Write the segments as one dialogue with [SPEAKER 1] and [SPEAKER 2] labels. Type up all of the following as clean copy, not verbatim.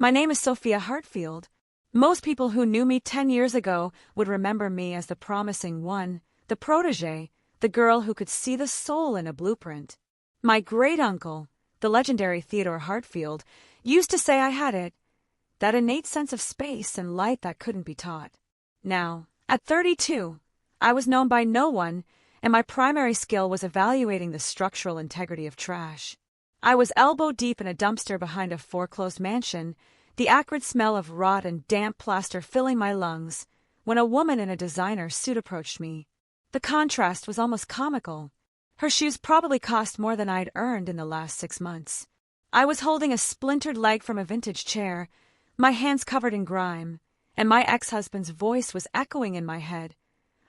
[SPEAKER 1] My name is Sophia Hartfield. Most people who knew me 10 years ago would remember me as the promising one, the protege, the girl who could see the soul in a blueprint. My great-uncle, the legendary Theodore Hartfield, used to say I had it, that innate sense of space and light that couldn't be taught. Now, at 32, I was known by no one, and my primary skill was evaluating the structural integrity of trash. I was elbow-deep in a dumpster behind a foreclosed mansion, the acrid smell of rot and damp plaster filling my lungs, when a woman in a designer suit approached me. The contrast was almost comical. Her shoes probably cost more than I'd earned in the last 6 months. I was holding a splintered leg from a vintage chair, my hands covered in grime, and my ex-husband's voice was echoing in my head,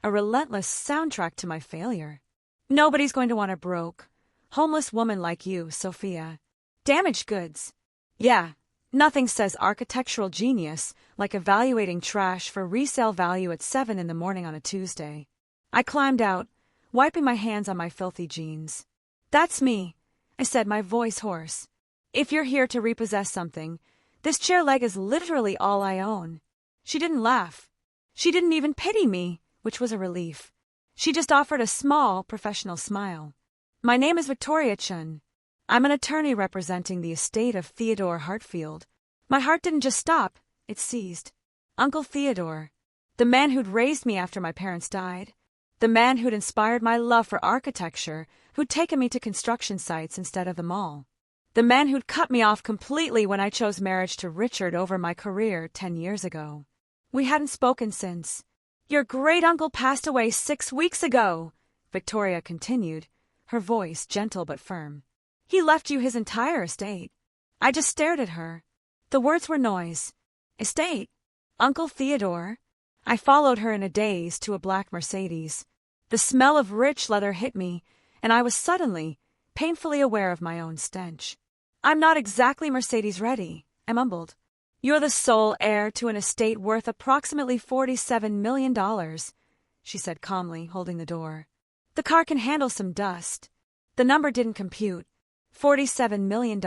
[SPEAKER 1] a relentless soundtrack to my failure. Nobody's going to want a broke, homeless woman like you, Sophia. Damaged goods. Yeah. Nothing says architectural genius like evaluating trash for resale value at 7 in the morning on a Tuesday. I climbed out, wiping my hands on my filthy jeans. That's me, I said, my voice hoarse. If you're here to repossess something, this chair leg is literally all I own. She didn't laugh. She didn't even pity me, which was a relief. She just offered a small, professional smile. My name is Victoria Chun. I'm an attorney representing the estate of Theodore Hartfield. My heart didn't just stop, it seized. Uncle Theodore, the man who'd raised me after my parents died, the man who'd inspired my love for architecture, who'd taken me to construction sites instead of the mall, the man who'd cut me off completely when I chose marriage to Richard over my career 10 years ago. We hadn't spoken since. Your great-uncle passed away 6 weeks ago, Victoria continued, her voice gentle but firm. He left you his entire estate. I just stared at her. The words were noise. Estate? Uncle Theodore? I followed her in a daze to a black Mercedes. The smell of rich leather hit me, and I was suddenly, painfully aware of my own stench. I'm not exactly Mercedes ready, I mumbled. You're the sole heir to an estate worth approximately $47 million, she said calmly, holding the door. The car can handle some dust. The number didn't compute. $47 million.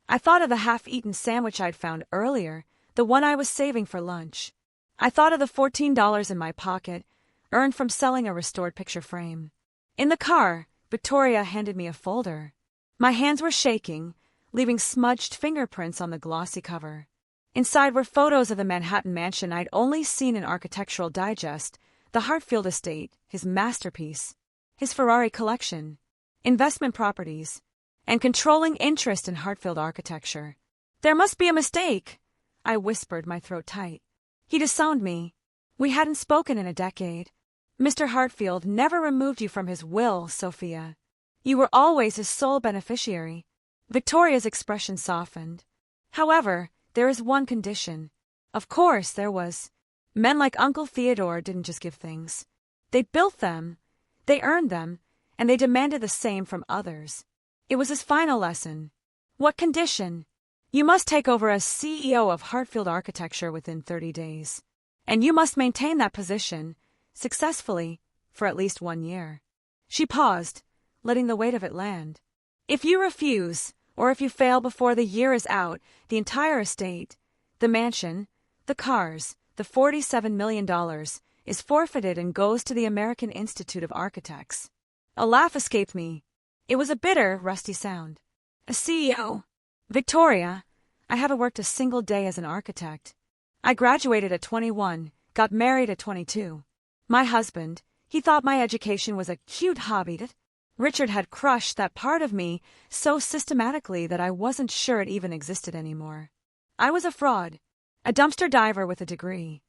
[SPEAKER 1] I thought of the half-eaten sandwich I'd found earlier, the one I was saving for lunch. I thought of the $14 in my pocket, earned from selling a restored picture frame. In the car, Victoria handed me a folder. My hands were shaking, leaving smudged fingerprints on the glossy cover. Inside were photos of the Manhattan mansion I'd only seen in Architectural Digest, the Hartfield estate, his masterpiece, his Ferrari collection, investment properties, and controlling interest in Hartfield architecture. There must be a mistake, I whispered, my throat tight. He disowned me. We hadn't spoken in a decade. Mr. Hartfield never removed you from his will, Sophia. You were always his sole beneficiary. Victoria's expression softened. However, there is one condition. Of course there was. Men like Uncle Theodore didn't just give things. They built them, they earned them, and they demanded the same from others. It was his final lesson. What condition? You must take over as CEO of Hartfield Architecture within 30 days. And you must maintain that position, successfully, for at least 1 year. She paused, letting the weight of it land. If you refuse, or if you fail before the year is out, the entire estate, the mansion, the cars, the $47 million, is forfeited and goes to the American Institute of Architects. A laugh escaped me. It was a bitter, rusty sound. A CEO. Victoria, I haven't worked a single day as an architect. I graduated at 21, got married at 22. My husband, he thought my education was a cute hobby. Richard had crushed that part of me so systematically that I wasn't sure it even existed anymore. I was a fraud, a dumpster diver with a degree.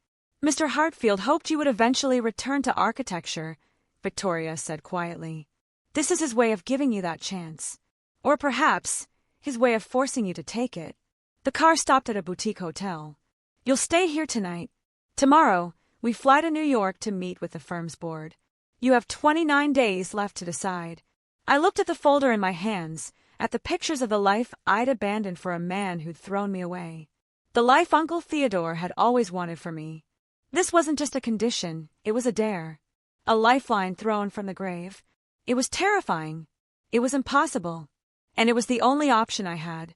[SPEAKER 1] Mr. Hartfield hoped you would eventually return to architecture, Victoria said quietly. This is his way of giving you that chance. Or perhaps, his way of forcing you to take it. The car stopped at a boutique hotel. You'll stay here tonight. Tomorrow, we fly to New York to meet with the firm's board. You have 29 days left to decide. I looked at the folder in my hands, at the pictures of the life I'd abandoned for a man who'd thrown me away. The life Uncle Theodore had always wanted for me. This wasn't just a condition, it was a dare. A lifeline thrown from the grave. It was terrifying. It was impossible. And it was the only option I had.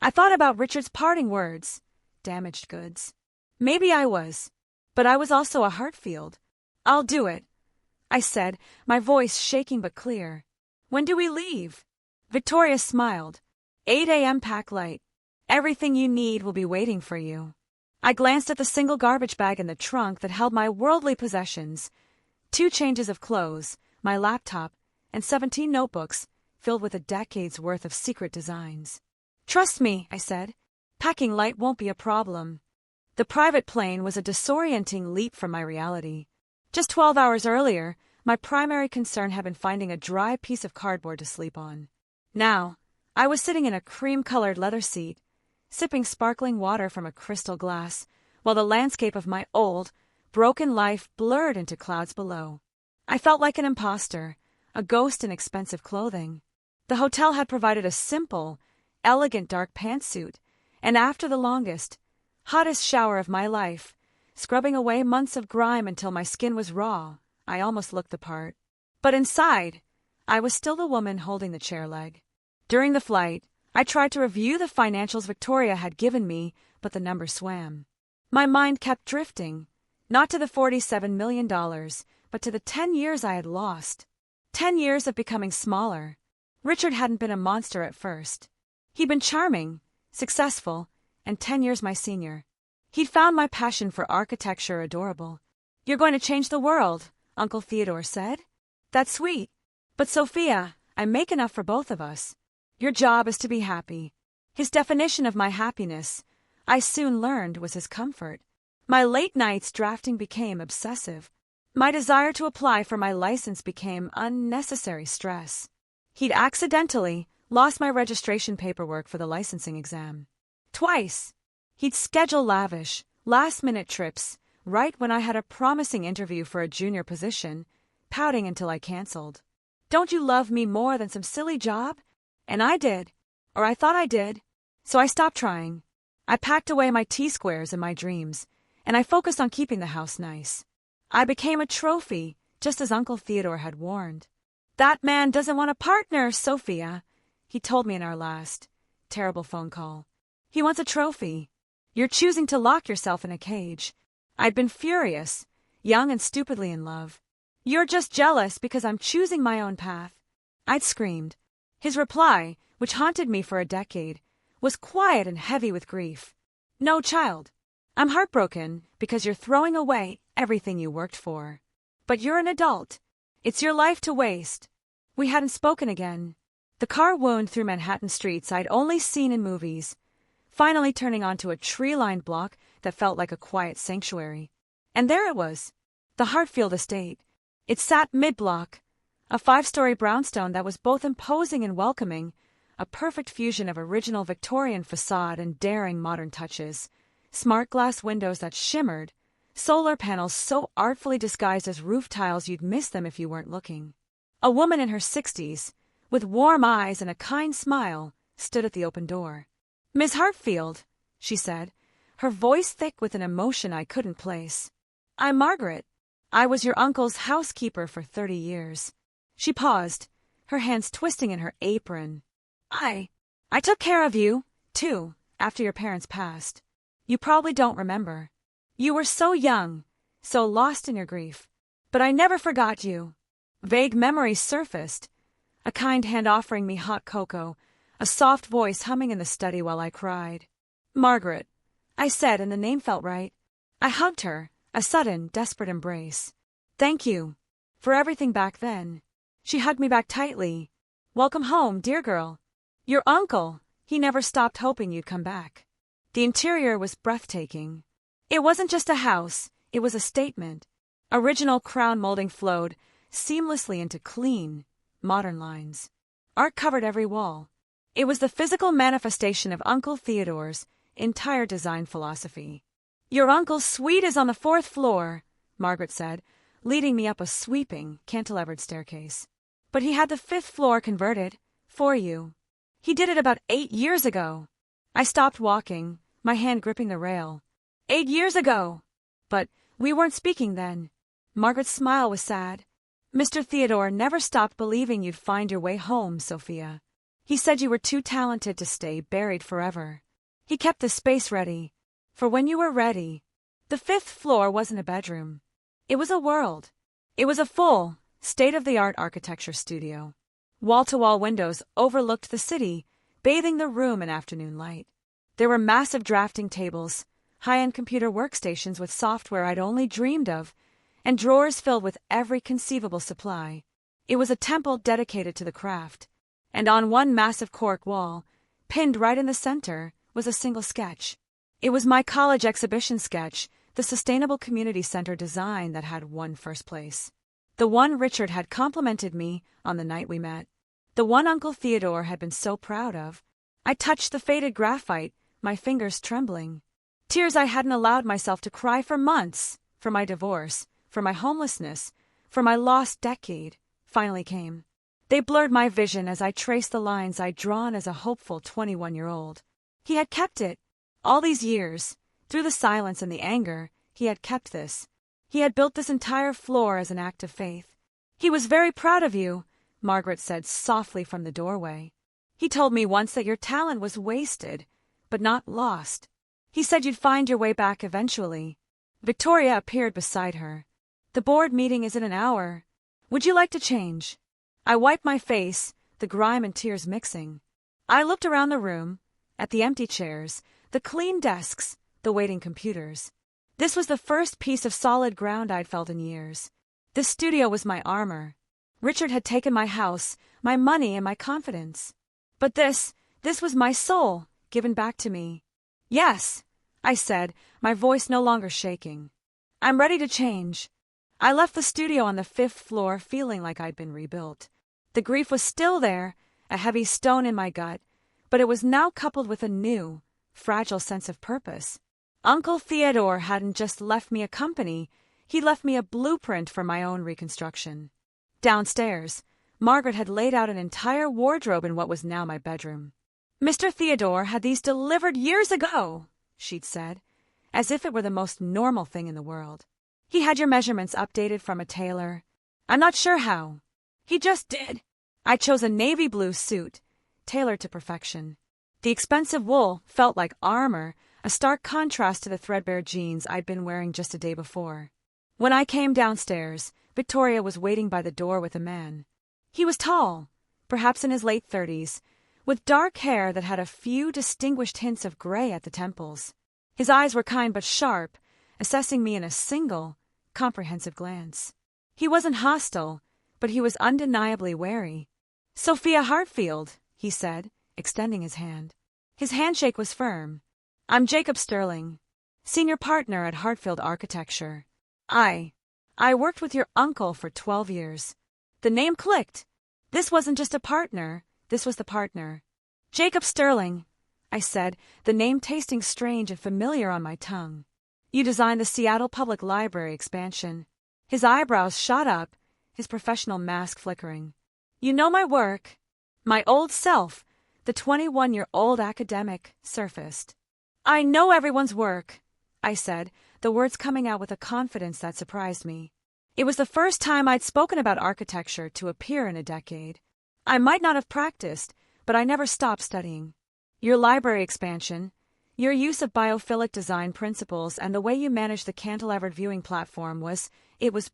[SPEAKER 1] I thought about Richard's parting words. Damaged goods. Maybe I was. But I was also a Hartfield. I'll do it, I said, my voice shaking but clear. When do we leave? Victoria smiled. 8 a.m. pack light. Everything you need will be waiting for you. I glanced at the single garbage bag in the trunk that held my worldly possessions. 2 changes of clothes, my laptop, and 17 notebooks filled with a decade's worth of secret designs. Trust me, I said. Packing light won't be a problem. The private plane was a disorienting leap from my reality. Just 12 hours earlier, my primary concern had been finding a dry piece of cardboard to sleep on. Now, I was sitting in a cream-colored leather seat, sipping sparkling water from a crystal glass, while the landscape of my old, broken life blurred into clouds below. I felt like an imposter, a ghost in expensive clothing. The hotel had provided a simple, elegant dark pantsuit, and after the longest, hottest shower of my life, scrubbing away months of grime until my skin was raw, I almost looked the part. But inside, I was still the woman holding the chair leg. During the flight, I tried to review the financials Victoria had given me, but the numbers swam. My mind kept drifting, not to the $47 million, but to the 10 years I had lost. 10 years of becoming smaller. Richard hadn't been a monster at first. He'd been charming, successful, and 10 years my senior. He'd found my passion for architecture adorable. You're going to change the world, Uncle Theodore said. That's sweet. But Sophia, I make enough for both of us. Your job is to be happy. His definition of my happiness, I soon learned, was his comfort. My late nights drafting became obsessive. My desire to apply for my license became unnecessary stress. He'd accidentally lost my registration paperwork for the licensing exam. Twice. He'd schedule lavish, last-minute trips right when I had a promising interview for a junior position, pouting until I canceled. Don't you love me more than some silly job? And I did, or I thought I did, so I stopped trying. I packed away my T-squares and my dreams, and I focused on keeping the house nice. I became a trophy, just as Uncle Theodore had warned. That man doesn't want a partner, Sophia, he told me in our last terrible phone call. He wants a trophy. You're choosing to lock yourself in a cage. I'd been furious, young and stupidly in love. You're just jealous because I'm choosing my own path. I'd screamed. His reply, which haunted me for a decade, was quiet and heavy with grief. No, child. I'm heartbroken because you're throwing away everything you worked for. But you're an adult. It's your life to waste. We hadn't spoken again. The car wound through Manhattan streets I'd only seen in movies, finally turning onto a tree-lined block that felt like a quiet sanctuary. And there it was, the Hartfield estate. It sat mid-block, a 5-story brownstone that was both imposing and welcoming, a perfect fusion of original Victorian facade and daring modern touches, smart glass windows that shimmered, solar panels so artfully disguised as roof tiles you'd miss them if you weren't looking. A woman in her 60s, with warm eyes and a kind smile, stood at the open door. Miss Hartfield, she said, her voice thick with an emotion I couldn't place. I'm Margaret. I was your uncle's housekeeper for 30 years. She paused, her hands twisting in her apron. I took care of you, too, after your parents passed. You probably don't remember. You were so young, so lost in your grief. But I never forgot you. Vague memories surfaced, a kind hand offering me hot cocoa, a soft voice humming in the study while I cried. Margaret, I said, and the name felt right. I hugged her, a sudden, desperate embrace. Thank you for everything back then. She hugged me back tightly. Welcome home, dear girl. Your uncle, he never stopped hoping you'd come back. The interior was breathtaking. It wasn't just a house, it was a statement. Original crown molding flowed seamlessly into clean, modern lines. Art covered every wall. It was the physical manifestation of Uncle Theodore's entire design philosophy. Your uncle's suite is on the 4th floor, Margaret said, leading me up a sweeping, cantilevered staircase. But he had the 5th floor converted, for you. He did it about 8 years ago. I stopped walking, my hand gripping the rail. 8 years ago! But we weren't speaking then. Margaret's smile was sad. Mr. Theodore never stopped believing you'd find your way home, Sophia. He said you were too talented to stay buried forever. He kept the space ready for when you were ready. The 5th floor wasn't a bedroom. It was a world. It was a full, state-of-the-art architecture studio. Wall-to-wall windows overlooked the city, bathing the room in afternoon light. There were massive drafting tables, high-end computer workstations with software I'd only dreamed of, and drawers filled with every conceivable supply. It was a temple dedicated to the craft. And on one massive cork wall, pinned right in the center, was a single sketch. It was my college exhibition sketch, the Sustainable Community Center design that had won first place. The one Richard had complimented me on the night we met. The one Uncle Theodore had been so proud of. I touched the faded graphite, my fingers trembling. Tears I hadn't allowed myself to cry for months, for my divorce, for my homelessness, for my lost decade, finally came. They blurred my vision as I traced the lines I'd drawn as a hopeful 21-year-old. He had kept it. All these years, through the silence and the anger, he had kept this. He had built this entire floor as an act of faith. He was very proud of you, Margaret said softly from the doorway. He told me once that your talent was wasted, but not lost. He said you'd find your way back eventually. Victoria appeared beside her. The board meeting is in an hour. Would you like to change? I wiped my face, the grime and tears mixing. I looked around the room, at the empty chairs, the clean desks, the waiting computers. This was the first piece of solid ground I'd felt in years. This studio was my armor. Richard had taken my house, my money, and my confidence. But this was my soul, given back to me. Yes, I said, my voice no longer shaking. I'm ready to change. I left the studio on the 5th floor feeling like I'd been rebuilt. The grief was still there, a heavy stone in my gut, but it was now coupled with a new, fragile sense of purpose. Uncle Theodore hadn't just left me a company, he left me a blueprint for my own reconstruction. Downstairs, Margaret had laid out an entire wardrobe in what was now my bedroom. Mr. Theodore had these delivered years ago, she'd said, as if it were the most normal thing in the world. He had your measurements updated from a tailor. I'm not sure how. He just did. I chose a navy blue suit, tailored to perfection. The expensive wool felt like armor, a stark contrast to the threadbare jeans I'd been wearing just a day before. When I came downstairs, Victoria was waiting by the door with a man. He was tall, perhaps in his late 30s, with dark hair that had a few distinguished hints of gray at the temples. His eyes were kind but sharp, assessing me in a single, comprehensive glance. He wasn't hostile, but he was undeniably wary. Sophia Hartfield, he said, extending his hand. His handshake was firm. I'm Jacob Sterling, senior partner at Hartfield Architecture. I worked with your uncle for 12 years. The name clicked. This wasn't just a partner, this was the partner. Jacob Sterling, I said, the name tasting strange and familiar on my tongue. You designed the Seattle Public Library expansion. His eyebrows shot up, his professional mask flickering. You know my work. My old self, the 21-year-old academic, surfaced. I know everyone's work, I said, the words coming out with a confidence that surprised me. It was the first time I'd spoken about architecture to appear in a decade. I might not have practiced, but I never stopped studying. Your library expansion, your use of biophilic design principles, and the way you managed the cantilevered viewing platform was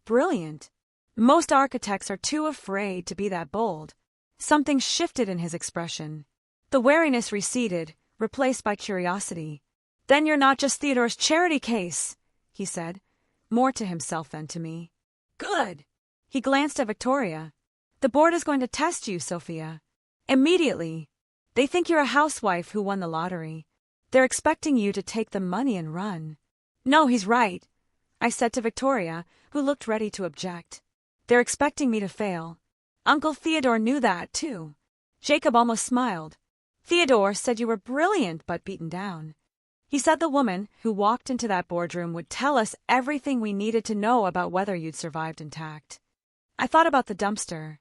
[SPEAKER 1] brilliant. Most architects are too afraid to be that bold. Something shifted in his expression. The wariness receded, replaced by curiosity. Then you're not just Theodore's charity case, he said, more to himself than to me. Good. He glanced at Victoria. The board is going to test you, Sophia. Immediately. They think you're a housewife who won the lottery. They're expecting you to take the money and run. No, he's right, I said to Victoria, who looked ready to object. They're expecting me to fail. Uncle Theodore knew that, too. Jacob almost smiled. Theodore said you were brilliant but beaten down. He said the woman who walked into that boardroom would tell us everything we needed to know about whether you'd survived intact. I thought about the dumpster.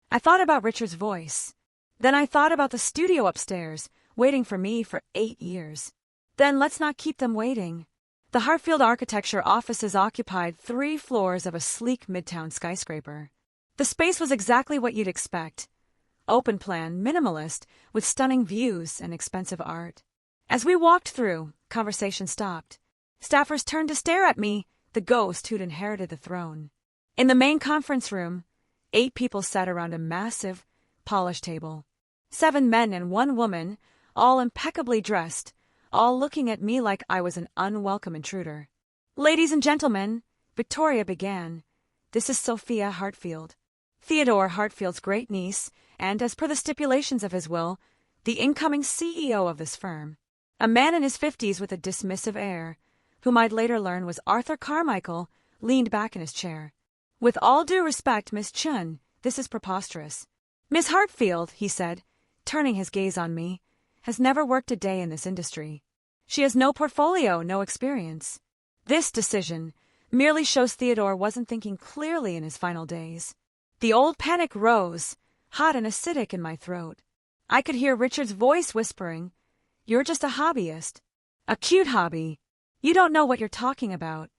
[SPEAKER 1] I thought about Richard's voice. Then I thought about the studio upstairs, waiting for me for 8 years. Then let's not keep them waiting. The Hartfield Architecture offices occupied 3 floors of a sleek midtown skyscraper. The space was exactly what you'd expect. open plan, minimalist, with stunning views and expensive art. As we walked through, conversation stopped. Staffers turned to stare at me, the ghost who'd inherited the throne. In the main conference room, 8 people sat around a massive, polished table. 7 men and 1 woman, all impeccably dressed, all looking at me like I was an unwelcome intruder. "Ladies and gentlemen," Victoria began, "this is Sophia Hartfield, Theodore Hartfield's great niece, and, as per the stipulations of his will, the incoming CEO of this firm. A man in his 50s with a dismissive air, whom I'd later learn was Arthur Carmichael, leaned back in his chair. With all due respect, Miss Chun, this is preposterous. Miss Hartfield," he said, turning his gaze on me, "has never worked a day in this industry. She has no portfolio, no experience. This decision merely shows Theodore wasn't thinking clearly in his final days." The old panic rose, hot and acidic in my throat. I could hear Richard's voice whispering, "You're just a hobbyist. A cute hobby. You don't know what you're talking about."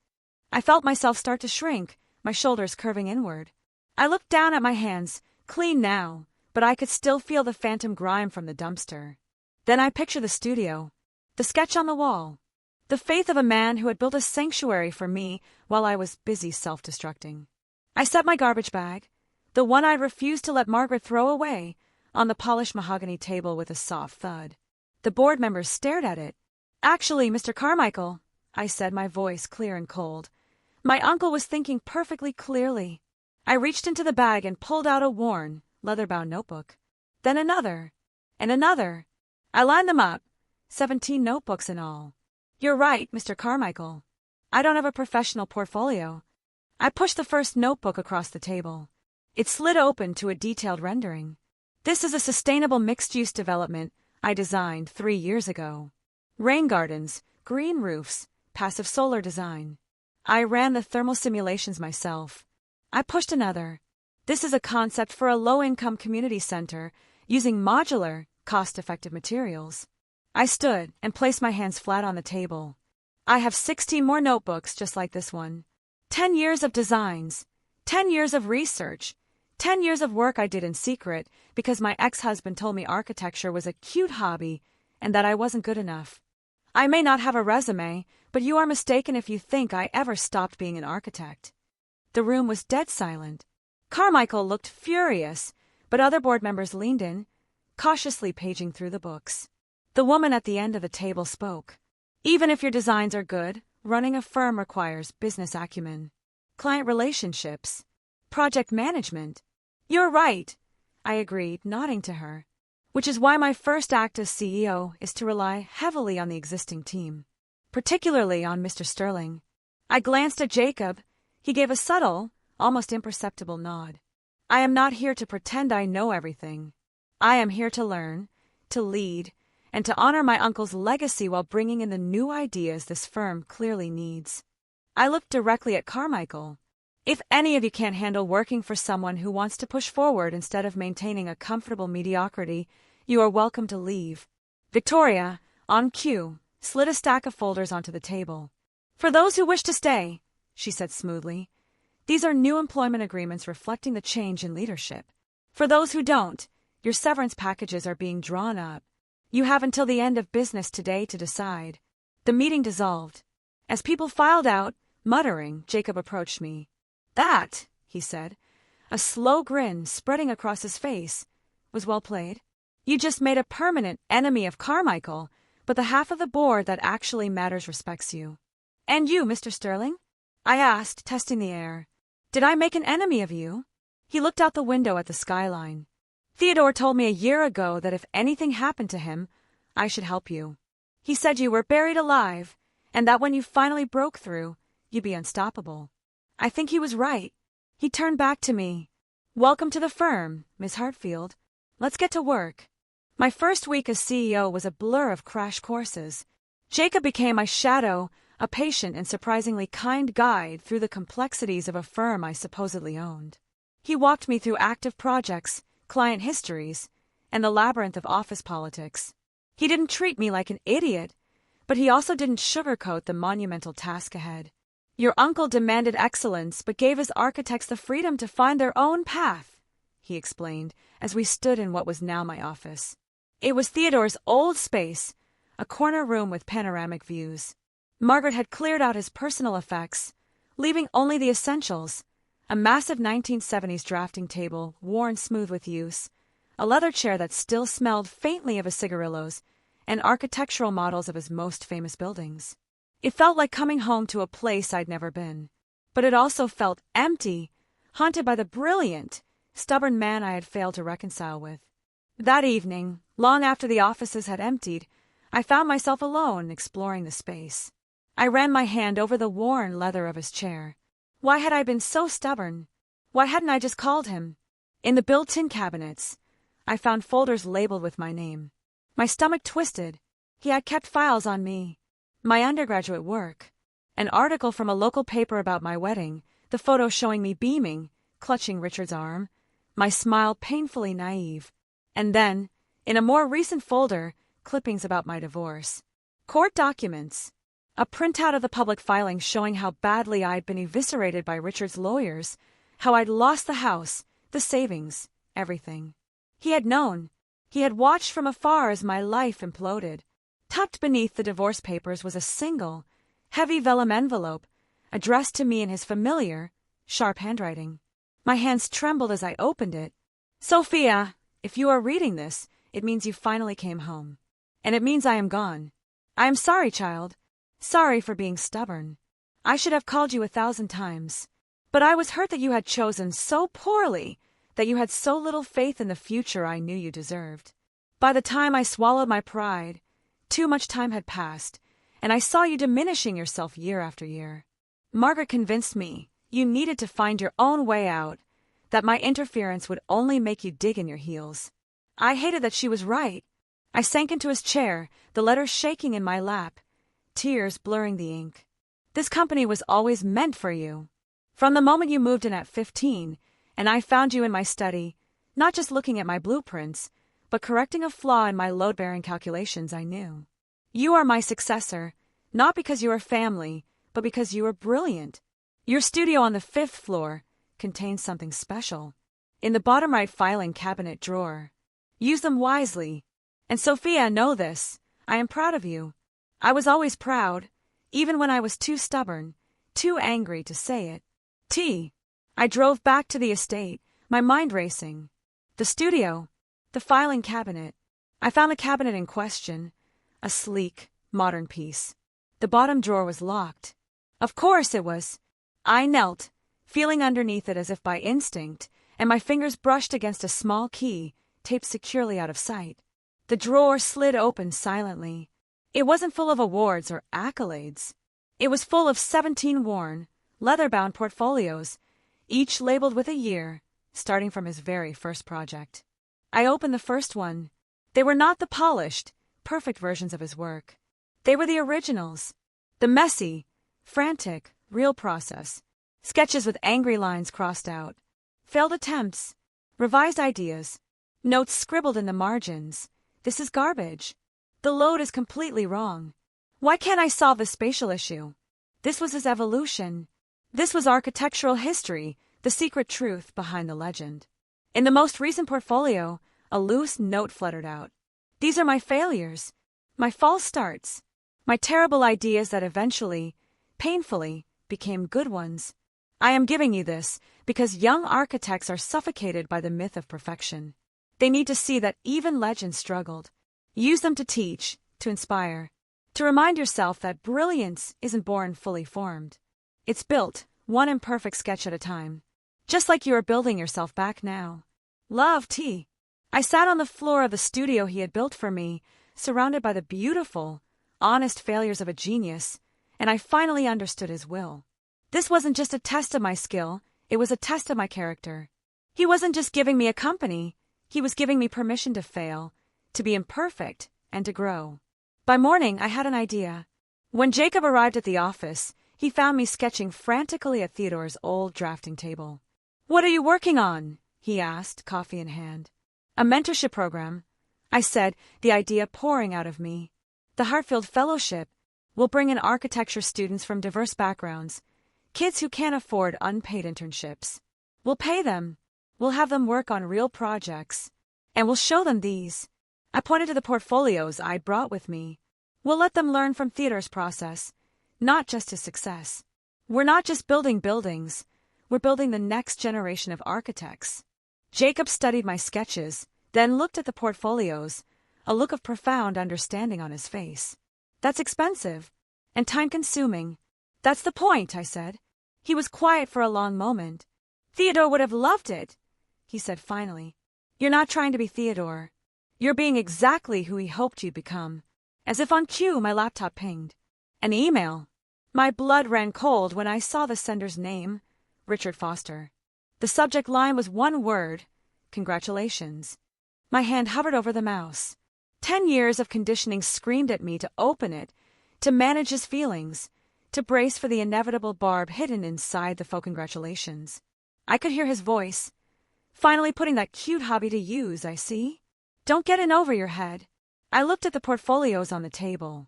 [SPEAKER 1] I felt myself start to shrink, my shoulders curving inward. I looked down at my hands, clean now, but I could still feel the phantom grime from the dumpster. Then I pictured the studio, the sketch on the wall, the faith of a man who had built a sanctuary for me while I was busy self-destructing. I set my garbage bag, the one I'd refused to let Margaret throw away, on the polished mahogany table with a soft thud. The board members stared at it. "Actually, Mr. Carmichael," I said, my voice clear and cold, "my uncle was thinking perfectly clearly." I reached into the bag and pulled out a worn, leather-bound notebook. Then another, and another. I lined them up, 17 notebooks in all. "You're right, Mr. Carmichael. I don't have a professional portfolio." I pushed the first notebook across the table. It slid open to a detailed rendering. "This is a sustainable mixed-use development I designed 3 years ago. Rain gardens, green roofs, passive solar design. I ran the thermal simulations myself." I pushed another. "This is a concept for a low-income community center using modular, cost-effective materials." I stood and placed my hands flat on the table. "I have 16 more notebooks just like this one. 10 years of designs, 10 years of research, 10 years of work I did in secret because my ex-husband told me architecture was a cute hobby and that I wasn't good enough. I may not have a resume, but you are mistaken if you think I ever stopped being an architect." The room was dead silent. Carmichael looked furious, but other board members leaned in, cautiously paging through the books. The woman at the end of the table spoke. "Even if your designs are good, running a firm requires business acumen, client relationships, project management." "You're right," I agreed, nodding to her. "Which is why my first act as CEO is to rely heavily on the existing team, particularly on Mr. Sterling." I glanced at Jacob. He gave a subtle, almost imperceptible nod. "I am not here to pretend I know everything. I am here to learn, to lead, and to honor my uncle's legacy while bringing in the new ideas this firm clearly needs." I looked directly at Carmichael. "If any of you can't handle working for someone who wants to push forward instead of maintaining a comfortable mediocrity, you are welcome to leave." Victoria, on cue, slid a stack of folders onto the table. "For those who wish to stay," she said smoothly, "these are new employment agreements reflecting the change in leadership. For those who don't, your severance packages are being drawn up. You have until the end of business today to decide." The meeting dissolved. As people filed out, muttering, Jacob approached me. "That," he said, a slow grin spreading across his face, "was well played. You just made a permanent enemy of Carmichael, but the half of the board that actually matters respects you." "And you, Mr. Sterling?" I asked, testing the air. "Did I make an enemy of you?" He looked out the window at the skyline. "Theodore told me a year ago that if anything happened to him, I should help you. He said you were buried alive, and that when you finally broke through, you'd be unstoppable. I think he was right." He turned back to me. "Welcome to the firm, Miss Hartfield. Let's get to work." My first week as CEO was a blur of crash courses. Jacob became my shadow, a patient and surprisingly kind guide through the complexities of a firm I supposedly owned. He walked me through active projects, client histories, and the labyrinth of office politics. He didn't treat me like an idiot, but he also didn't sugarcoat the monumental task ahead. "Your uncle demanded excellence but gave his architects the freedom to find their own path," he explained, as we stood in what was now my office. It was Theodore's old space, a corner room with panoramic views. Margaret had cleared out his personal effects, leaving only the essentials: a massive 1970s drafting table, worn smooth with use, a leather chair that still smelled faintly of his cigarillos, and architectural models of his most famous buildings. It felt like coming home to a place I'd never been. But it also felt empty, haunted by the brilliant, stubborn man I had failed to reconcile with. That evening, long after the offices had emptied, I found myself alone, exploring the space. I ran my hand over the worn leather of his chair. Why had I been so stubborn? Why hadn't I just called him? In the built-in cabinets, I found folders labeled with my name. My stomach twisted. He had kept files on me, my undergraduate work, an article from a local paper about my wedding, the photo showing me beaming, clutching Richard's arm, my smile painfully naive. And then, in a more recent folder, clippings about my divorce. Court documents. A printout of the public filings showing how badly I'd been eviscerated by Richard's lawyers, how I'd lost the house, the savings, everything. He had known. He had watched from afar as my life imploded. Tucked beneath the divorce papers was a single, heavy vellum envelope, addressed to me in his familiar, sharp handwriting. My hands trembled as I opened it. Sophia, if you are reading this, it means you finally came home. And it means I am gone. I am sorry, child. Sorry for being stubborn. I should have called you 1,000 times. But I was hurt that you had chosen so poorly, that you had so little faith in the future I knew you deserved. By the time I swallowed my pride, too much time had passed, and I saw you diminishing yourself year after year. Margaret convinced me you needed to find your own way out, that my interference would only make you dig in your heels. I hated that she was right. I sank into his chair, the letters shaking in my lap, tears blurring the ink. This company was always meant for you. From the moment you moved in at 15, and I found you in my study, not just looking at my blueprints, but correcting a flaw in my load-bearing calculations, I knew. You are my successor, not because you are family, but because you are brilliant. Your studio on the 5th floor contains something special. In the bottom right filing cabinet drawer. Use them wisely. And Sophia, know this. I am proud of you. I was always proud, even when I was too stubborn, too angry to say it. I drove back to the estate, my mind racing. The studio, the filing cabinet. I found the cabinet in question, a sleek, modern piece. The bottom drawer was locked. Of course it was. I knelt, feeling underneath it as if by instinct, and my fingers brushed against a small key, taped securely out of sight. The drawer slid open silently. It wasn't full of awards or accolades. It was full of 17 worn, leather-bound portfolios, each labeled with a year, starting from his very first project. I opened the first one. They were not the polished, perfect versions of his work. They were the originals. The messy, frantic, real process. Sketches with angry lines crossed out. Failed attempts. Revised ideas. Notes scribbled in the margins. This is garbage. The load is completely wrong. Why can't I solve the spatial issue? This was his evolution. This was architectural history, the secret truth behind the legend. In the most recent portfolio, a loose note fluttered out. These are my failures, my false starts, my terrible ideas that eventually, painfully, became good ones. I am giving you this because young architects are suffocated by the myth of perfection. They need to see that even legends struggled. Use them to teach, to inspire, to remind yourself that brilliance isn't born fully formed. It's built, one imperfect sketch at a time. Just like you are building yourself back now. Love, T. I sat on the floor of the studio he had built for me, surrounded by the beautiful, honest failures of a genius, and I finally understood his will. This wasn't just a test of my skill, it was a test of my character. He wasn't just giving me a company, he was giving me permission to fail, to be imperfect, and to grow. By morning, I had an idea. When Jacob arrived at the office, he found me sketching frantically at Theodore's old drafting table. "What are you working on?" he asked, coffee in hand. "A mentorship program," I said, the idea pouring out of me. "The Hartfield Fellowship will bring in architecture students from diverse backgrounds, kids who can't afford unpaid internships. We'll pay them. We'll have them work on real projects. And we'll show them these. I pointed to the portfolios I'd brought with me. We'll let them learn from theater's process, not just his success. We're not just building buildings, we're building the next generation of architects. Jacob studied my sketches, then looked at the portfolios, a look of profound understanding on his face. That's expensive and time-consuming. That's the point, I said. He was quiet for a long moment. Theodore would have loved it, he said finally. You're not trying to be Theodore. You're being exactly who he hoped you'd become. As if on cue, my laptop pinged. An email. My blood ran cold when I saw the sender's name, Richard Foster. The subject line was one word: congratulations. My hand hovered over the mouse. 10 years of conditioning screamed at me to open it, to manage his feelings, to brace for the inevitable barb hidden inside the faux congratulations. I could hear his voice. Finally putting that cute hobby to use, I see. Don't get in over your head. I looked at the portfolios on the table.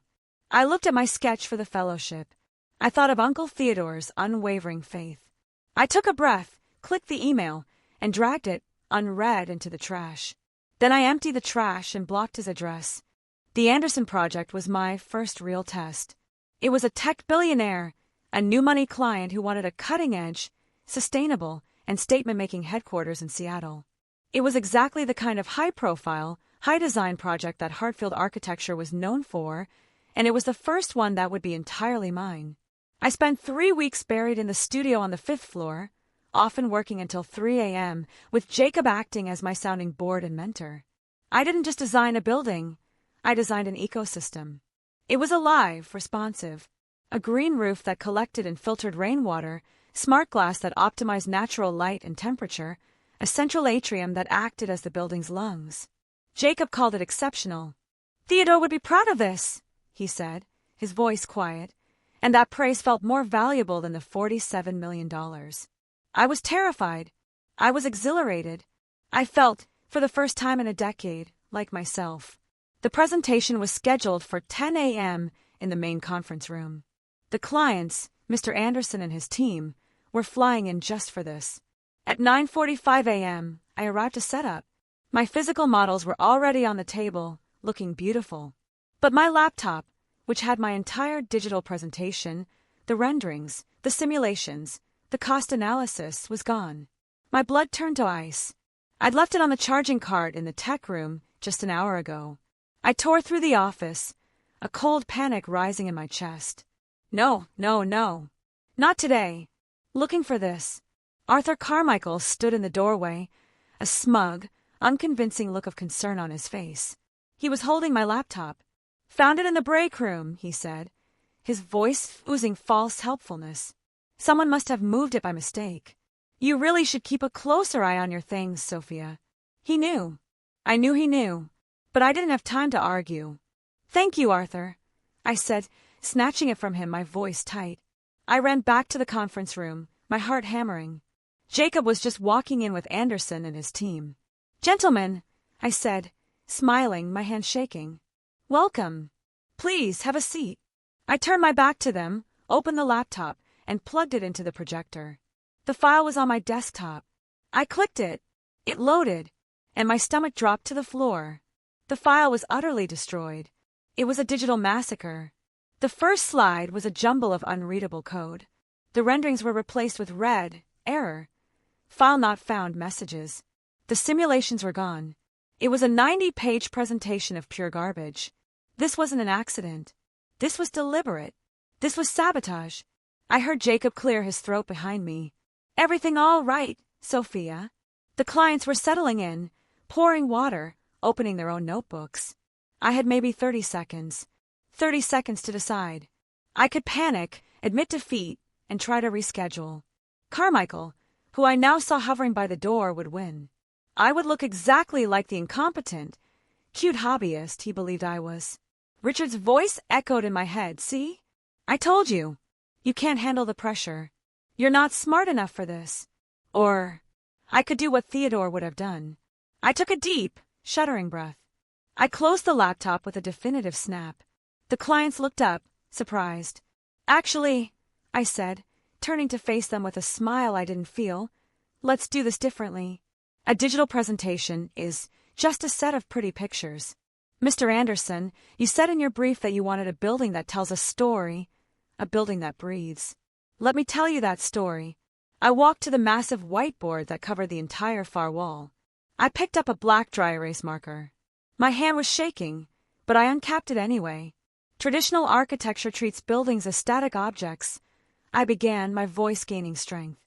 [SPEAKER 1] I looked at my sketch for the fellowship. I thought of Uncle Theodore's unwavering faith. I took a breath, clicked the email, and dragged it, unread, into the trash. Then I emptied the trash and blocked his address. The Anderson project was my first real test. It was a tech billionaire, a new money client who wanted a cutting-edge, sustainable, and statement-making headquarters in Seattle. It was exactly the kind of high-profile, high-design project that Hartfield architecture was known for, and it was the first one that would be entirely mine. I spent 3 weeks buried in the studio on the 5th floor, often working until 3 a.m., with Jacob acting as my sounding board and mentor. I didn't just design a building, I designed an ecosystem. It was alive, responsive. A green roof that collected and filtered rainwater, smart glass that optimized natural light and temperature, a central atrium that acted as the building's lungs. Jacob called it exceptional. Theodore would be proud of this, he said, his voice quiet, and that praise felt more valuable than the $47 million. I was terrified. I was exhilarated. I felt, for the first time in a decade, like myself. The presentation was scheduled for 10 a.m. in the main conference room. The clients, Mr. Anderson and his team, were flying in just for this. At 9:45 a.m., I arrived to set up. My physical models were already on the table, looking beautiful. But my laptop, which had my entire digital presentation, the renderings, the simulations, the cost analysis, was gone. My blood turned to ice. I'd left it on the charging cart in the tech room just an hour ago. I tore through the office, a cold panic rising in my chest. No. Not today. Looking for this. Arthur Carmichael stood in the doorway, a smug, unconvincing look of concern on his face. He was holding my laptop. Found it in the break room, he said, his voice oozing false helpfulness. Someone must have moved it by mistake. You really should keep a closer eye on your things, Sophia. He knew. I knew he knew, but I didn't have time to argue. Thank you, Arthur, I said, snatching it from him, my voice tight. I ran back to the conference room, my heart hammering. Jacob was just walking in with Anderson and his team. Gentlemen, I said, smiling, my hand shaking. Welcome. Please, have a seat. I turned my back to them, opened the laptop, and plugged it into the projector. The file was on my desktop. I clicked it. It loaded, and my stomach dropped to the floor. The file was utterly destroyed. It was a digital massacre. The first slide was a jumble of unreadable code. The renderings were replaced with red, error, file not found messages. The simulations were gone. It was a 90-page presentation of pure garbage. This wasn't an accident. This was deliberate. This was sabotage. I heard Jacob clear his throat behind me. Everything all right, Sophia? The clients were settling in, pouring water, opening their own notebooks. I had maybe 30 seconds. 30 seconds to decide. I could panic, admit defeat, and try to reschedule. Carmichael, who I now saw hovering by the door, would win. I would look exactly like the incompetent, cute hobbyist he believed I was. Richard's voice echoed in my head. See? I told you. You can't handle the pressure. You're not smart enough for this. Or I could do what Theodore would have done. I took a deep, shuddering breath. I closed the laptop with a definitive snap. The clients looked up, surprised. Actually, I said, turning to face them with a smile I didn't feel, let's do this differently. A digital presentation is just a set of pretty pictures. Mr. Anderson, you said in your brief that you wanted a building that tells a story, a building that breathes. Let me tell you that story. I walked to the massive whiteboard that covered the entire far wall. I picked up a black dry erase marker. My hand was shaking, but I uncapped it anyway. Traditional architecture treats buildings as static objects. I began, my voice gaining strength.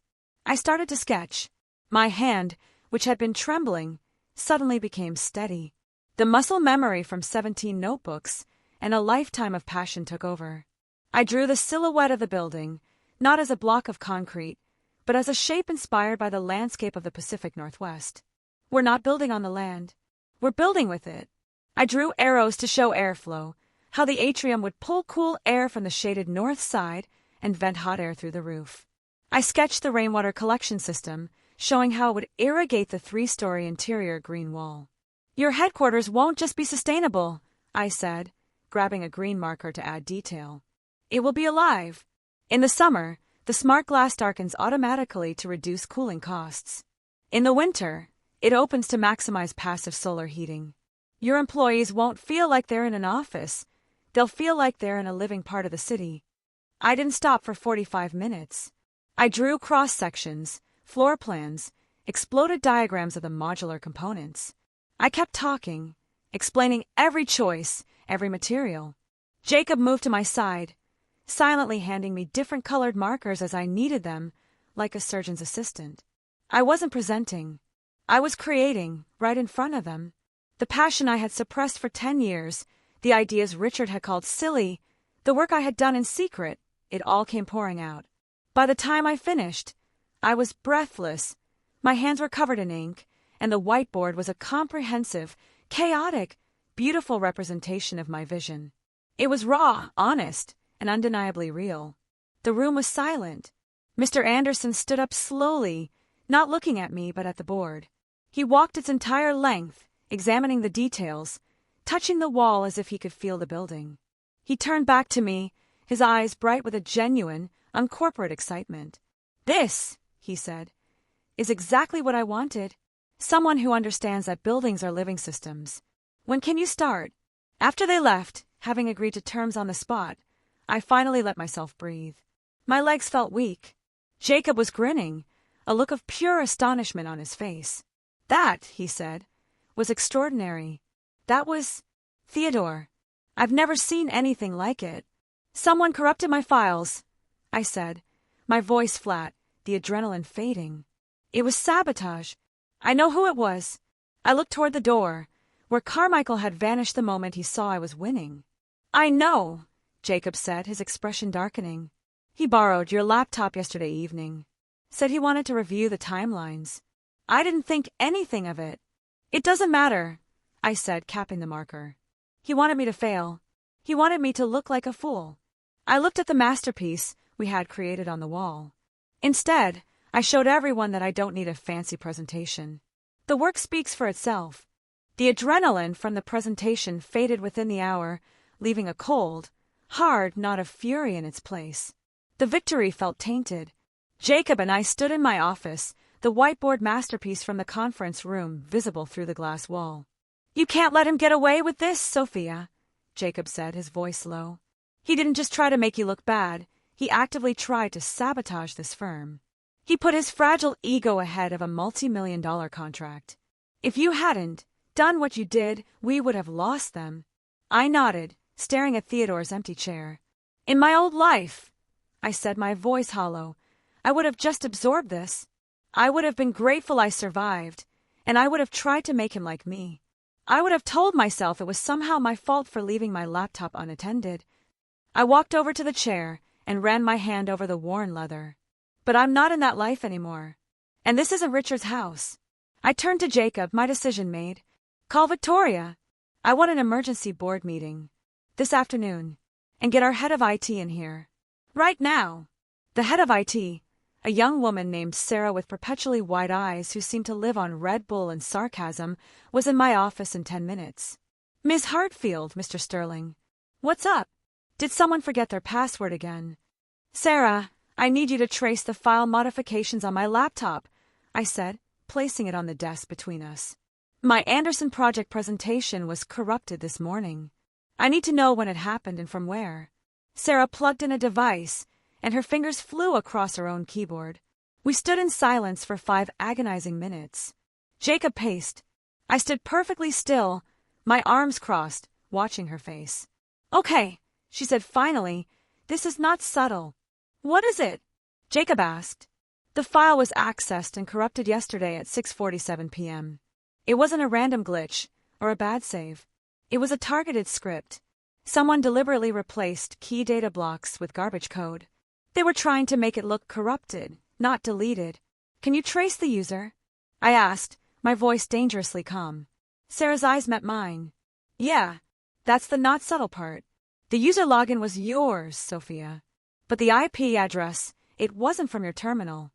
[SPEAKER 1] I started to sketch. My hand, which had been trembling, suddenly became steady. The muscle memory from 17 notebooks and a lifetime of passion took over. I drew the silhouette of the building, not as a block of concrete, but as a shape inspired by the landscape of the Pacific Northwest. We're not building on the land. We're building with it. I drew arrows to show airflow, how the atrium would pull cool air from the shaded north side and vent hot air through the roof. I sketched the rainwater collection system, showing how it would irrigate the 3-story interior green wall. Your headquarters won't just be sustainable, I said, grabbing a green marker to add detail. It will be alive. In the summer, the smart glass darkens automatically to reduce cooling costs. In the winter, it opens to maximize passive solar heating. Your employees won't feel like they're in an office. They'll feel like they're in a living part of the city. I didn't stop for 45 minutes. I drew cross-sections, floor plans, exploded diagrams of the modular components. I kept talking, explaining every choice, every material. Jacob moved to my side, silently handing me different colored markers as I needed them, like a surgeon's assistant. I wasn't presenting. I was creating, right in front of them. The passion I had suppressed for 10 years, the ideas Richard had called silly, the work I had done in secret, it all came pouring out. By the time I finished, I was breathless. My hands were covered in ink, and the whiteboard was a comprehensive, chaotic, beautiful representation of my vision. It was raw, honest, and undeniably real. The room was silent. Mr. Anderson stood up slowly, not looking at me but at the board. He walked its entire length, examining the details, touching the wall as if he could feel the building. He turned back to me, his eyes bright with a genuine, uncorporate excitement. "This," he said, "is exactly what I wanted. Someone who understands that buildings are living systems. When can you start?" After they left, having agreed to terms on the spot, I finally let myself breathe. My legs felt weak. Jacob was grinning, a look of pure astonishment on his face. "That," he said, "was extraordinary. That was Theodore. I've never seen anything like it." "Someone corrupted my files," I said, my voice flat, the adrenaline fading. "It was sabotage. I know who it was." I looked toward the door, where Carmichael had vanished the moment he saw I was winning. "I know," Jacob said, his expression darkening. "He borrowed your laptop yesterday evening. Said he wanted to review the timelines. I didn't think anything of it." "It doesn't matter," I said, capping the marker. "He wanted me to fail. He wanted me to look like a fool." I looked at the masterpiece we had created on the wall. Instead, I showed everyone that I don't need a fancy presentation. The work speaks for itself. The adrenaline from the presentation faded within the hour, leaving a cold, hard knot of fury in its place. The victory felt tainted. Jacob and I stood in my office, the whiteboard masterpiece from the conference room visible through the glass wall. "You can't let him get away with this, Sophia," Jacob said, his voice low. "He didn't just try to make you look bad. He actively tried to sabotage this firm. He put his fragile ego ahead of a multi-million-dollar contract. If you hadn't done what you did, we would have lost them." I nodded, staring at Theodore's empty chair. "In my old life," I said, my voice hollow, "I would have just absorbed this. I would have been grateful I survived, and I would have tried to make him like me. I would have told myself it was somehow my fault for leaving my laptop unattended." I walked over to the chair and ran my hand over the worn leather. "But I'm not in that life anymore. And this isn't Richard's house." I turned to Jacob, my decision made. "Call Victoria. I want an emergency board meeting. This afternoon. And get our head of IT in here. Right now." The head of IT, a young woman named Sarah with perpetually wide eyes who seemed to live on Red Bull and sarcasm, was in my office in 10 minutes. "Miss Hartfield, Mr. Sterling. What's up? Did someone forget their password again?" "Sarah, I need you to trace the file modifications on my laptop," I said, placing it on the desk between us. My Anderson project presentation was corrupted this morning. I need to know when it happened and from where. Sarah plugged in a device, and her fingers flew across her own keyboard. We stood in silence for 5 agonizing minutes. Jacob paced. I stood perfectly still, my arms crossed, watching her face. "Okay," she said finally. "This is not subtle." "What is it?" Jacob asked. "The file was accessed and corrupted yesterday at 6:47 p.m. It wasn't a random glitch or a bad save. It was a targeted script. Someone deliberately replaced key data blocks with garbage code. They were trying to make it look corrupted, not deleted. Can you trace the user?" I asked, my voice dangerously calm. Sarah's eyes met mine. "Yeah, that's the not subtle part. The user login was yours, Sophia. But the IP address, it wasn't from your terminal.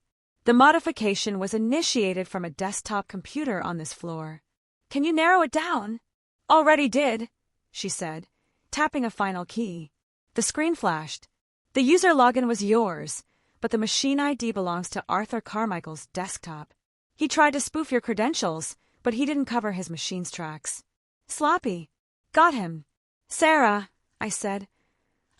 [SPEAKER 1] The modification was initiated from a desktop computer on this floor. Can you narrow it down?" "Already did," she said, tapping a final key. The screen flashed. "The user login was yours, but the machine ID belongs to Arthur Carmichael's desktop. He tried to spoof your credentials, but he didn't cover his machine's tracks. Sloppy. Got him." "Sarah," I said,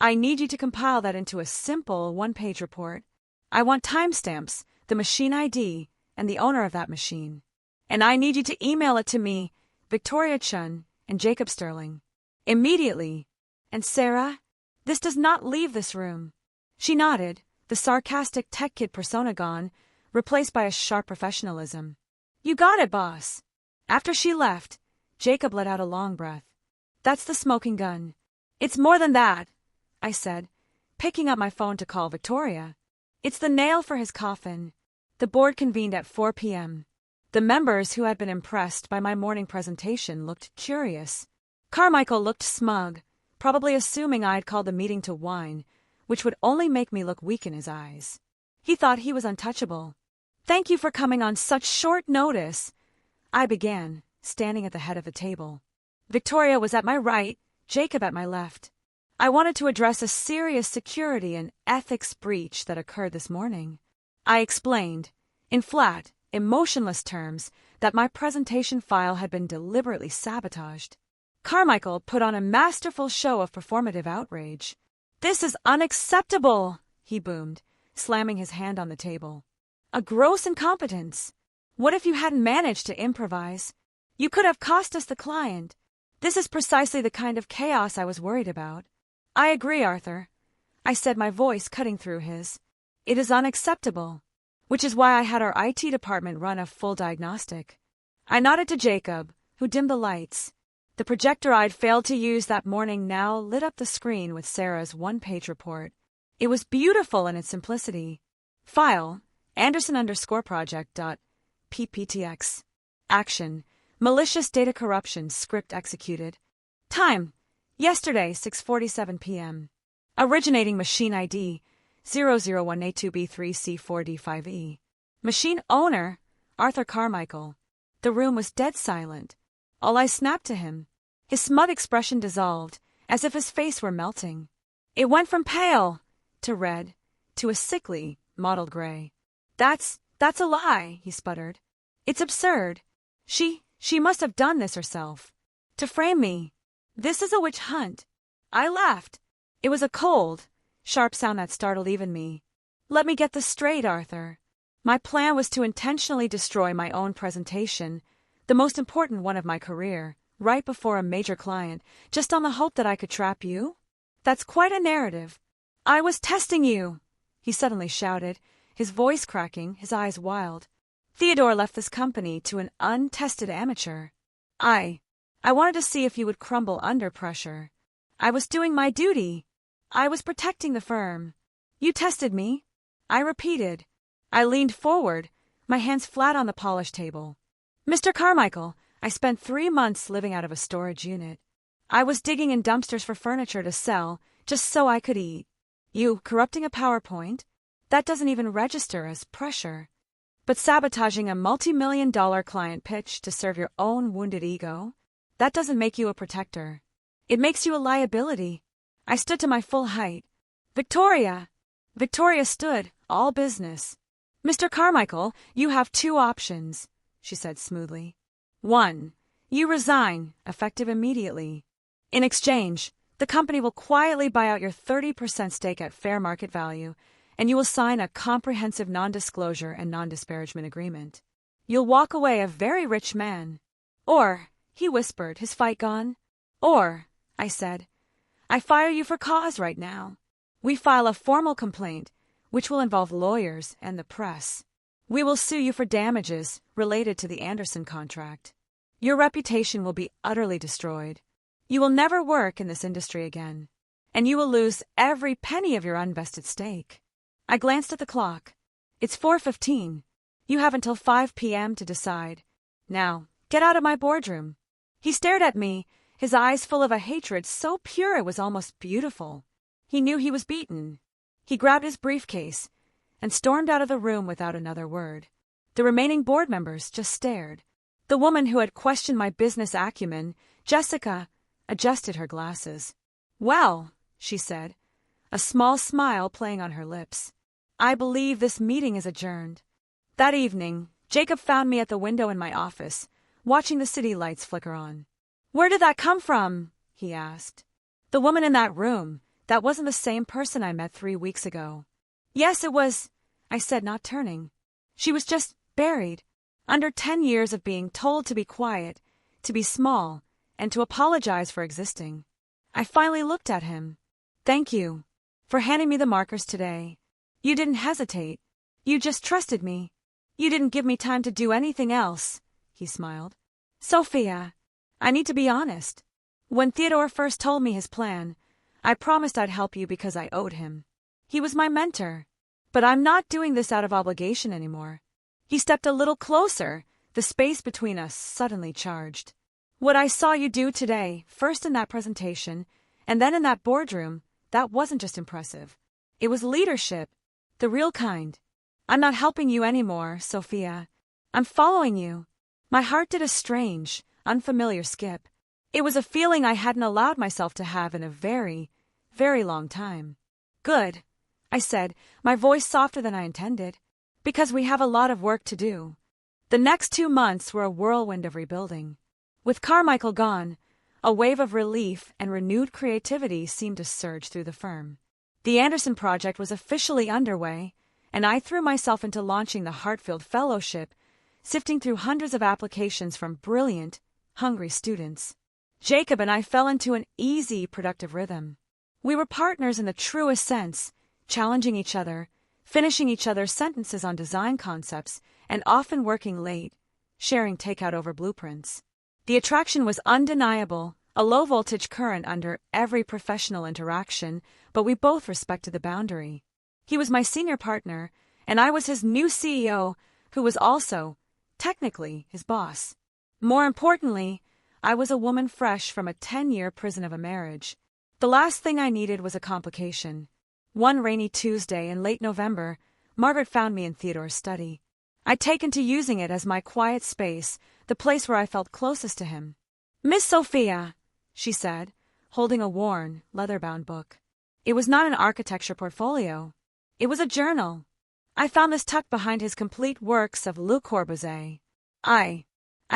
[SPEAKER 1] "I need you to compile that into a simple 1-page report. I want timestamps, the machine ID, and the owner of that machine. And I need you to email it to me, Victoria Chun, and Jacob Sterling. Immediately. And Sarah, this does not leave this room." She nodded, the sarcastic tech kid persona gone, replaced by a sharp professionalism. "You got it, boss." After she left, Jacob let out a long breath. "That's the smoking gun." "It's more than that," I said, picking up my phone to call Victoria. "It's the nail for his coffin." The board convened at 4 p.m. The members who had been impressed by my morning presentation looked curious. Carmichael looked smug, probably assuming I had called the meeting to whine, which would only make me look weak in his eyes. He thought he was untouchable. "Thank you for coming on such short notice," I began, standing at the head of the table. Victoria was at my right, Jacob at my left. I wanted to address a serious security and ethics breach that occurred this morning. I explained, in flat, emotionless terms, that my presentation file had been deliberately sabotaged. Carmichael put on a masterful show of performative outrage. "This is unacceptable," he boomed, slamming his hand on the table. "A gross incompetence. What if you hadn't managed to improvise? You could have cost us the client. This is precisely the kind of chaos I was worried about." "I agree, Arthur," I said, my voice cutting through his. "It is unacceptable." Which is why I had our IT department run a full diagnostic. I nodded to Jacob, who dimmed the lights. The projector I'd failed to use that morning now lit up the screen with Sarah's 1-page report. It was beautiful in its simplicity. File, Anderson_project.pptx. Action, malicious data corruption script executed. Time, yesterday, 6:47 p.m. Originating machine ID, 001A2B3C4D5E. Machine owner, Arthur Carmichael. The room was dead silent. All I snapped to him. His smug expression dissolved, as if his face were melting. It went from pale to red to a sickly, mottled gray. That's a lie," he sputtered. "It's absurd. She must have done this herself. To frame me. This is a witch hunt." I laughed. It was a cold, sharp sound that startled even me. "Let me get this straight, Arthur. My plan was to intentionally destroy my own presentation, the most important one of my career, right before a major client, just on the hope that I could trap you? That's quite a narrative." "I was testing you," he suddenly shouted, his voice cracking, his eyes wild. "Theodore left this company to an untested amateur. I wanted to see if you would crumble under pressure. I was doing my duty. I was protecting the firm. You tested me." I repeated. I leaned forward, my hands flat on the polished table. "Mr. Carmichael, I spent 3 months living out of a storage unit. I was digging in dumpsters for furniture to sell, just so I could eat. You corrupting a PowerPoint? That doesn't even register as pressure. But sabotaging a multi-million-dollar client pitch to serve your own wounded ego? That doesn't make you a protector. It makes you a liability." I stood to my full height. "Victoria!" Victoria stood, all business. "Mr. Carmichael, you have 2 options. she said smoothly. 1. You resign, effective immediately. In exchange, the company will quietly buy out your 30% stake at fair market value, and you will sign a comprehensive non-disclosure and non-disparagement agreement. You'll walk away a very rich man. Or, he whispered, his fight gone. Or, I said, I fire you for cause right now. We file a formal complaint, which will involve lawyers and the press. We will sue you for damages related to the Anderson contract. Your reputation will be utterly destroyed. You will never work in this industry again, and you will lose every penny of your unvested stake. I glanced at the clock. It's 4:15. You have until 5 p.m. to decide. Now, get out of my boardroom. He stared at me, his eyes full of a hatred so pure it was almost beautiful. He knew he was beaten. He grabbed his briefcase and stormed out of the room without another word. The remaining board members just stared. The woman who had questioned my business acumen, Jessica, adjusted her glasses. Well, she said, a small smile playing on her lips, I believe this meeting is adjourned. That evening, Jacob found me at the window in my office, watching the city lights flicker on. Where did that come from? He asked. The woman in that room. That wasn't the same person I met 3 weeks ago. Yes, it was, I said, not turning. She was just buried, under 10 years of being told to be quiet, to be small, and to apologize for existing. I finally looked at him. Thank you for handing me the markers today. You didn't hesitate. You just trusted me. You didn't give me time to do anything else, he smiled. Sophia, I need to be honest. When Theodore first told me his plan, I promised I'd help you because I owed him. He was my mentor. But I'm not doing this out of obligation anymore. He stepped a little closer, the space between us suddenly charged. What I saw you do today, first in that presentation, and then in that boardroom, that wasn't just impressive. It was leadership, the real kind. I'm not helping you anymore, Sophia. I'm following you. My heart did a strange, unfamiliar skip. It was a feeling I hadn't allowed myself to have in a very, very long time. Good, I said, my voice softer than I intended, because we have a lot of work to do. The next 2 months were a whirlwind of rebuilding. With Carmichael gone, a wave of relief and renewed creativity seemed to surge through the firm. The Anderson project was officially underway, and I threw myself into launching the Hartfield Fellowship, sifting through hundreds of applications from brilliant, hungry students. Jacob and I fell into an easy, productive rhythm. We were partners in the truest sense, challenging each other, finishing each other's sentences on design concepts, and often working late, sharing takeout over blueprints. The attraction was undeniable, a low-voltage current under every professional interaction, but we both respected the boundary. He was my senior partner, and I was his new CEO, who was also, technically, his boss. More importantly, I was a woman fresh from a 10-year prison of a marriage. The last thing I needed was a complication. One rainy Tuesday in late November, Margaret found me in Theodore's study. I'd taken to using it as my quiet space, the place where I felt closest to him. Miss Sophia, she said, holding a worn, leather-bound book. It was not an architecture portfolio. It was a journal. I found this tucked behind his complete works of Le Corbusier. I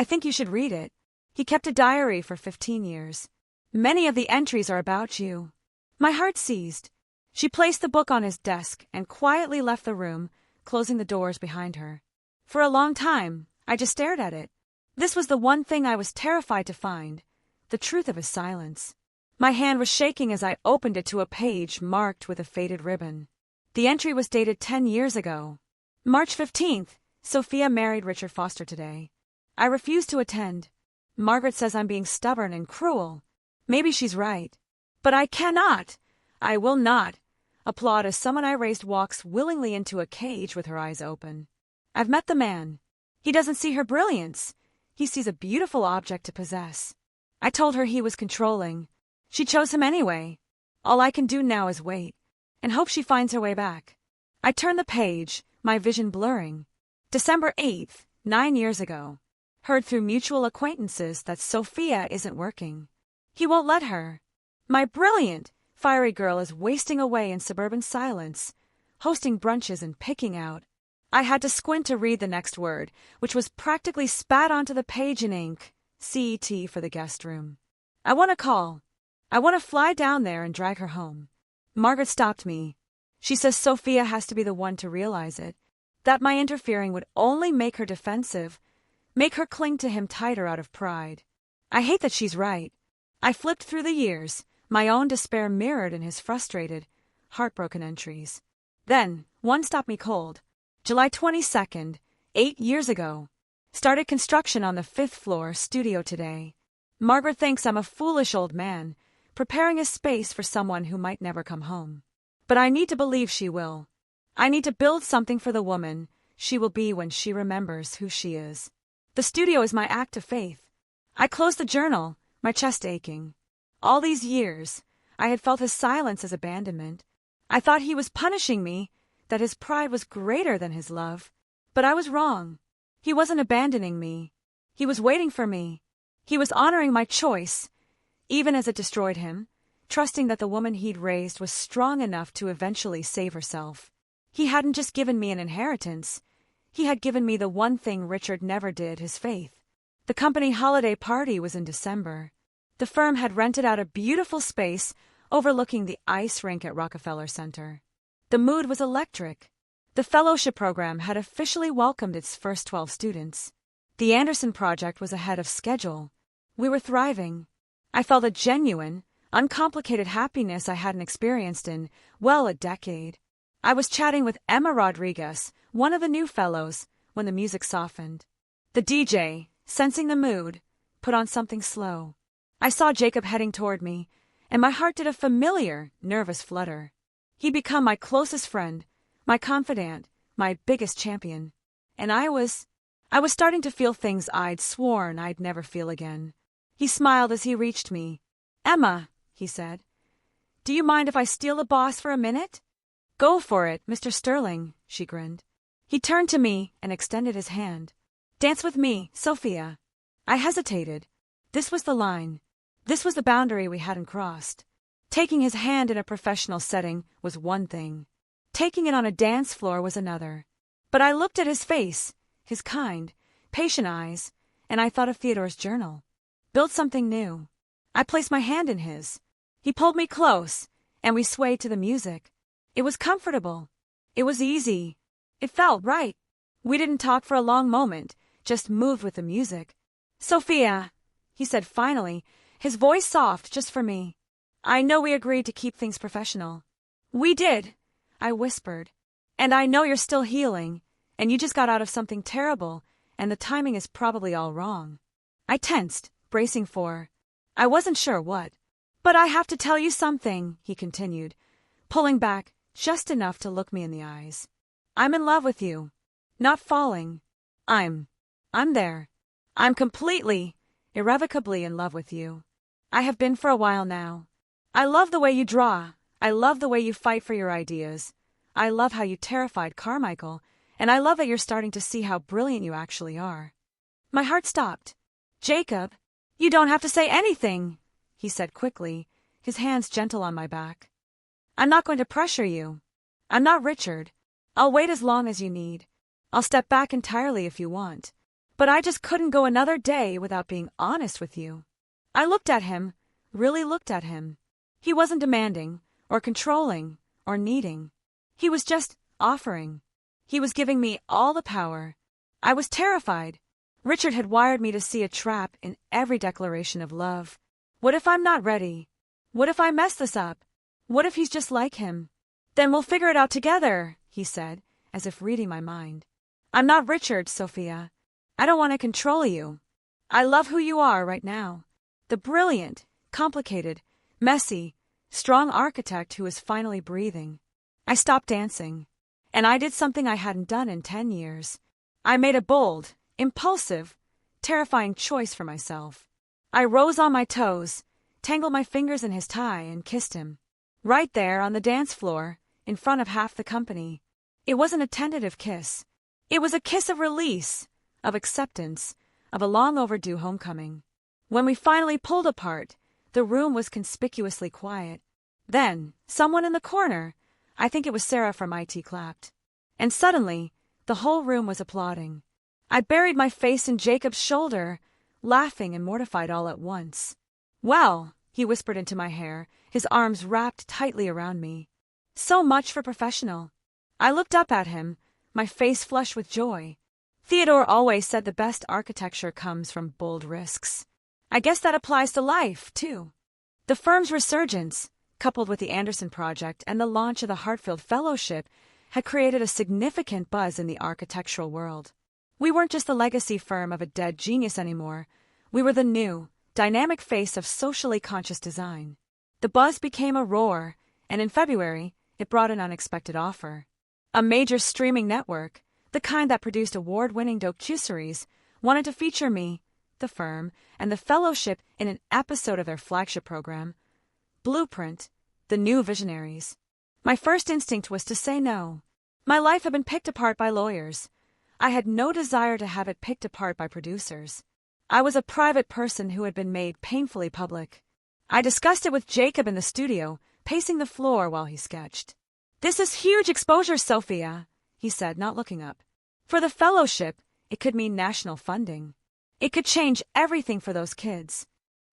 [SPEAKER 1] think you should read it. He kept a diary for 15 years. Many of the entries are about you. My heart seized. She placed the book on his desk and quietly left the room, closing the doors behind her. For a long time, I just stared at it. This was the one thing I was terrified to find, the truth of his silence. My hand was shaking as I opened it to a page marked with a faded ribbon. The entry was dated 10 years ago. March 15th, Sophia married Richard Foster today. I refuse to attend. Margaret says I'm being stubborn and cruel. Maybe she's right. But I cannot, I will not, applaud as someone I raised walks willingly into a cage with her eyes open. I've met the man. He doesn't see her brilliance. He sees a beautiful object to possess. I told her he was controlling. She chose him anyway. All I can do now is wait, and hope she finds her way back. I turned the page, my vision blurring. December 8th, 9 years ago. Heard through mutual acquaintances that Sophia isn't working. He won't let her. My brilliant, fiery girl is wasting away in suburban silence, hosting brunches and picking out I had to squint to read the next word, which was practically spat onto the page in ink. CET for the guest room. I want to call. I want to fly down there and drag her home. Margaret stopped me. She says Sophia has to be the one to realize it, that my interfering would only make her defensive, make her cling to him tighter out of pride. I hate that she's right. I flipped through the years, my own despair mirrored in his frustrated, heartbroken entries. Then, one stopped me cold. July 22nd, 8 years ago. Started construction on the 5th floor, studio today. Margaret thinks I'm a foolish old man, preparing a space for someone who might never come home. But I need to believe she will. I need to build something for the woman she will be when she remembers who she is. The studio is my act of faith. I closed the journal, my chest aching. All these years, I had felt his silence as abandonment. I thought he was punishing me, that his pride was greater than his love. But I was wrong. He wasn't abandoning me. He was waiting for me. He was honoring my choice, even as it destroyed him, trusting that the woman he'd raised was strong enough to eventually save herself. He hadn't just given me an inheritance. He had given me the one thing Richard never did, his faith. The company holiday party was in December. The firm had rented out a beautiful space overlooking the ice rink at Rockefeller Center. The mood was electric. The fellowship program had officially welcomed its first 12 students. The Anderson project was ahead of schedule. We were thriving. I felt a genuine, uncomplicated happiness I hadn't experienced in, well, a decade. I was chatting with Emma Rodriguez, one of the new fellows, when the music softened. The DJ, sensing the mood, put on something slow. I saw Jacob heading toward me, and my heart did a familiar, nervous flutter. He'd become my closest friend, my confidant, my biggest champion. And I was starting to feel things I'd sworn I'd never feel again. He smiled as he reached me. "Emma," he said, "do you mind if I steal the boss for a minute?" "Go for it, Mr. Sterling," she grinned. He turned to me and extended his hand. "Dance with me, Sophia." I hesitated. This was the line. This was the boundary we hadn't crossed. Taking his hand in a professional setting was one thing. Taking it on a dance floor was another. But I looked at his face, his kind, patient eyes, and I thought of Theodore's journal. Build something new. I placed my hand in his. He pulled me close, and we swayed to the music. It was comfortable. It was easy. It felt right. We didn't talk for a long moment, just moved with the music. "Sophia," he said finally, his voice soft just for me. "I know we agreed to keep things professional." "We did," I whispered. "And I know you're still healing, and you just got out of something terrible, and the timing is probably all wrong." I tensed, bracing for. I wasn't sure what. "But I have to tell you something," he continued, pulling back just enough to look me in the eyes. "I'm in love with you. Not falling. I'm there. I'm completely, irrevocably in love with you. I have been for a while now. I love the way you draw. I love the way you fight for your ideas. I love how you terrified Carmichael, and I love that you're starting to see how brilliant you actually are." My heart stopped. "Jacob, you don't have to say anything," he said quickly, his hands gentle on my back. "I'm not going to pressure you. I'm not Richard. I'll wait as long as you need. I'll step back entirely if you want. But I just couldn't go another day without being honest with you." I looked at him, really looked at him. He wasn't demanding, or controlling, or needing. He was just offering. He was giving me all the power. I was terrified. Richard had wired me to see a trap in every declaration of love. What if I'm not ready? What if I mess this up? What if he's just like him? "Then we'll figure it out together," he said, as if reading my mind. "I'm not Richard, Sophia. I don't want to control you. I love who you are right now. The brilliant, complicated, messy, strong architect who is finally breathing." I stopped dancing, and I did something I hadn't done in 10 years. I made a bold, impulsive, terrifying choice for myself. I rose on my toes, tangled my fingers in his tie, and kissed him. Right there on the dance floor, in front of half the company. It wasn't a tentative kiss. It was a kiss of release, of acceptance, of a long-overdue homecoming. When we finally pulled apart, the room was conspicuously quiet. Then, someone in the corner, I think it was Sarah from IT, clapped. And suddenly, The whole room was applauding. I buried my face in Jacob's shoulder, laughing and mortified all at once. "Well," he whispered into my hair, his arms wrapped tightly around me. "So much for professional." I looked up at him, my face flushed with joy. Theodore always said the best architecture comes from bold risks. I guess that applies to life, too. The firm's resurgence, coupled with the Anderson Project and the launch of the Hartfield Fellowship, had created a significant buzz in the architectural world. We weren't just the legacy firm of a dead genius anymore. We were the new, dynamic face of socially conscious design. The buzz became a roar, and in February, it brought an unexpected offer. A major streaming network, the kind that produced award-winning docuseries, wanted to feature me, the firm, and the fellowship in an episode of their flagship program, Blueprint, The New Visionaries. My first instinct was to say no. My life had been picked apart by lawyers. I had no desire to have it picked apart by producers. I was a private person who had been made painfully public. I discussed it with Jacob in the studio, pacing the floor while he sketched. "This is huge exposure, Sophia," he said, not looking up. "For the fellowship, it could mean national funding. It could change everything for those kids."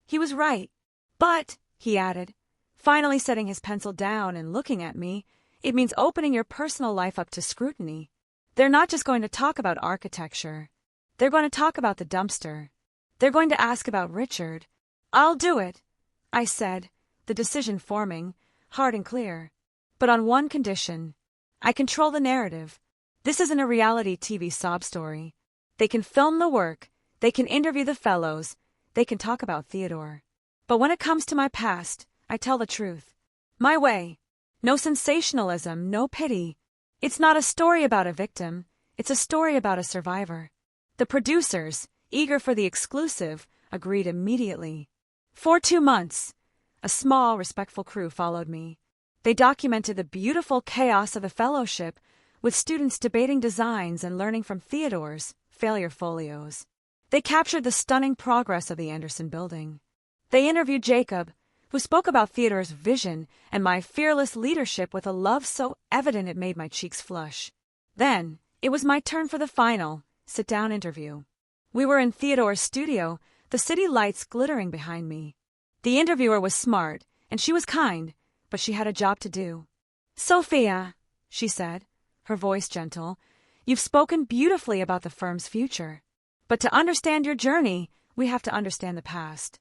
[SPEAKER 1] He was right. "But," he added, finally setting his pencil down and looking at me, "it means opening your personal life up to scrutiny. They're not just going to talk about architecture. They're going to talk about the dumpster. They're going to ask about Richard." "I'll do it," I said, the decision forming, hard and clear. "But on one condition. I control the narrative. This isn't a reality TV sob story. They can film the work, they can interview the fellows, they can talk about Theodore. But when it comes to my past, I tell the truth. My way. No sensationalism, no pity. It's not a story about a victim, it's a story about a survivor." The producers, eager for the exclusive, agreed immediately. For 2 months, a small, respectful crew followed me. They documented the beautiful chaos of the fellowship, with students debating designs and learning from Theodore's failure folios. They captured the stunning progress of the Anderson building. They interviewed Jacob, who spoke about Theodore's vision and my fearless leadership with a love so evident it made my cheeks flush. Then, it was my turn for the final, sit-down interview. We were in Theodore's studio, the city lights glittering behind me. The interviewer was smart, and she was kind, but she had a job to do. "Sophia," she said, her voice gentle, "you've spoken beautifully about the firm's future. But to understand your journey, we have to understand the past.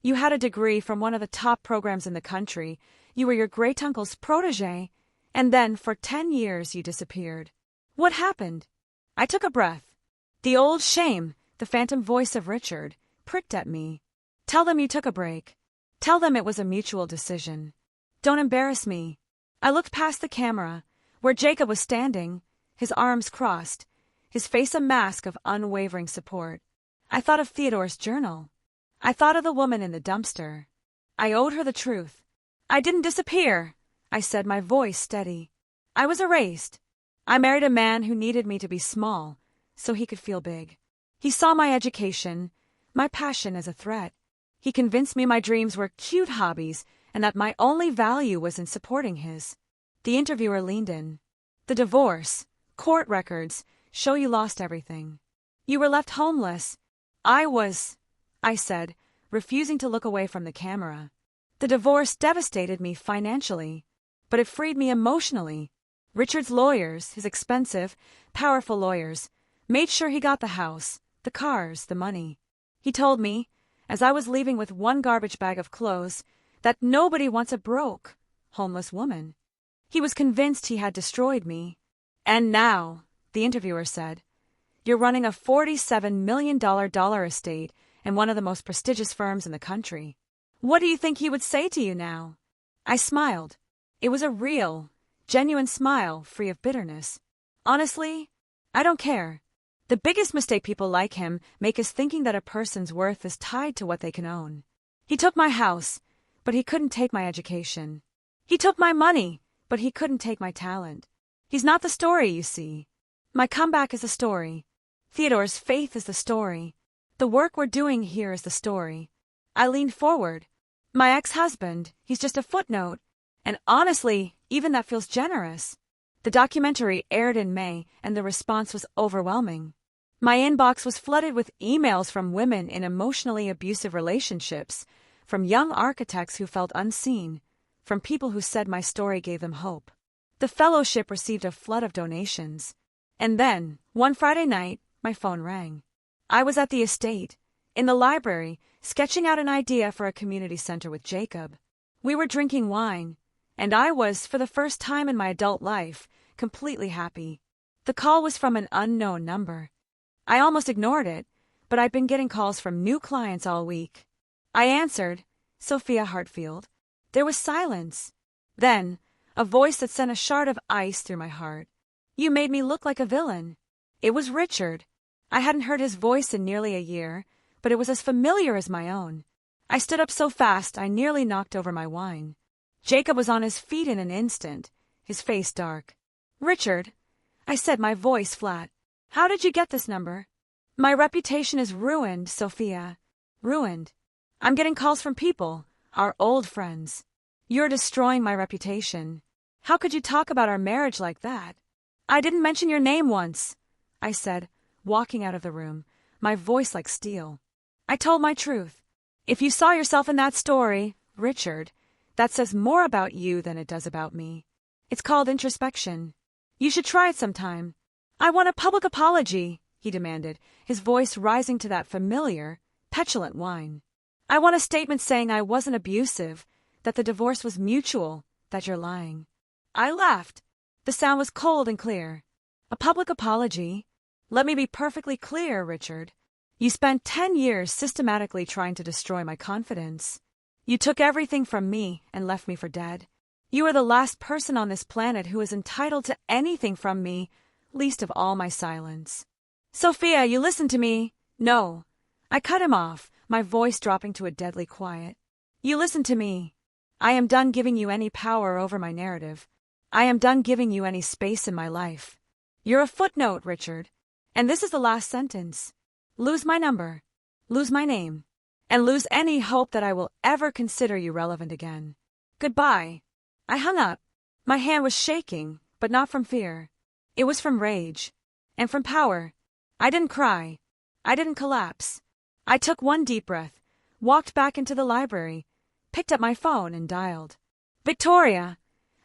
[SPEAKER 1] You had a degree from one of the top programs in the country, you were your great-uncle's protégé, and then for 10 years you disappeared. What happened?" I took a breath. The old shame, the phantom voice of Richard, pricked at me. "Tell them you took a break. Tell them it was a mutual decision. Don't embarrass me." I looked past the camera, where Jacob was standing, his arms crossed, his face a mask of unwavering support. I thought of Theodore's journal. I thought of the woman in the dumpster. I owed her the truth. "I didn't disappear," I said, my voice steady. "I was erased. I married a man who needed me to be small, so he could feel big. He saw my education, my passion as a threat. He convinced me my dreams were cute hobbies and that my only value was in supporting his." The interviewer leaned in. "The divorce, court records, show you lost everything. You were left homeless. I said, refusing to look away from the camera. "The divorce devastated me financially, but it freed me emotionally. Richard's lawyers, his expensive, powerful lawyers, made sure he got the house, the cars, the money. He told me, as I was leaving with one garbage bag of clothes, that nobody wants a broke, homeless woman. He was convinced he had destroyed me. And now," the interviewer said, "you're running a $47 million estate and one of the most prestigious firms in the country. What do you think he would say to you now?" I smiled. It was a real, genuine smile, free of bitterness. "Honestly, I don't care. The biggest mistake people like him make is thinking that a person's worth is tied to what they can own. He took my house, but he couldn't take my education. He took my money, but he couldn't take my talent. He's not the story, you see. My comeback is the story. Theodore's faith is the story. The work we're doing here is the story." I leaned forward. "My ex-husband, he's just a footnote. And honestly, even that feels generous. The documentary aired in May, and the response was overwhelming. My inbox was flooded with emails from women in emotionally abusive relationships, from young architects who felt unseen, from people who said my story gave them hope. The fellowship received a flood of donations. And then, one Friday night, my phone rang. I was at the estate, in the library, sketching out an idea for a community center with Jacob. We were drinking wine, and I was, for the first time in my adult life, completely happy. The call was from an unknown number. I almost ignored it, but I'd been getting calls from new clients all week. I answered, Sophia Hartfield. There was silence. Then, a voice that sent a shard of ice through my heart. You made me look like a villain. It was Richard. I hadn't heard his voice in nearly a year, but it was as familiar as my own. I stood up so fast I nearly knocked over my wine. Jacob was on his feet in an instant, his face dark. Richard, I said, my voice flat. How did you get this number? My reputation is ruined, Sophia. Ruined. I'm getting calls from people, our old friends. You're destroying my reputation. How could you talk about our marriage like that? I didn't mention your name once, I said, walking out of the room, my voice like steel. I told my truth. If you saw yourself in that story, Richard, that says more about you than it does about me. It's called introspection. You should try it sometime. I want a public apology, he demanded, his voice rising to that familiar, petulant whine. I want a statement saying I wasn't abusive, that the divorce was mutual, that you're lying. I laughed. The sound was cold and clear. A public apology? Let me be perfectly clear, Richard. You spent 10 years systematically trying to destroy my confidence. You took everything from me and left me for dead. You are the last person on this planet who is entitled to anything from me, least of all my silence. Sophia, you listen to me. No. I cut him off, my voice dropping to a deadly quiet. You listen to me. I am done giving you any power over my narrative. I am done giving you any space in my life. You're a footnote, Richard. And this is the last sentence. Lose my number, lose my name, and lose any hope that I will ever consider you relevant again. Goodbye. I hung up. My hand was shaking, but not from fear. It was from rage. And from power. I didn't cry. I didn't collapse. I took one deep breath, walked back into the library, picked up my phone and dialed. Victoria,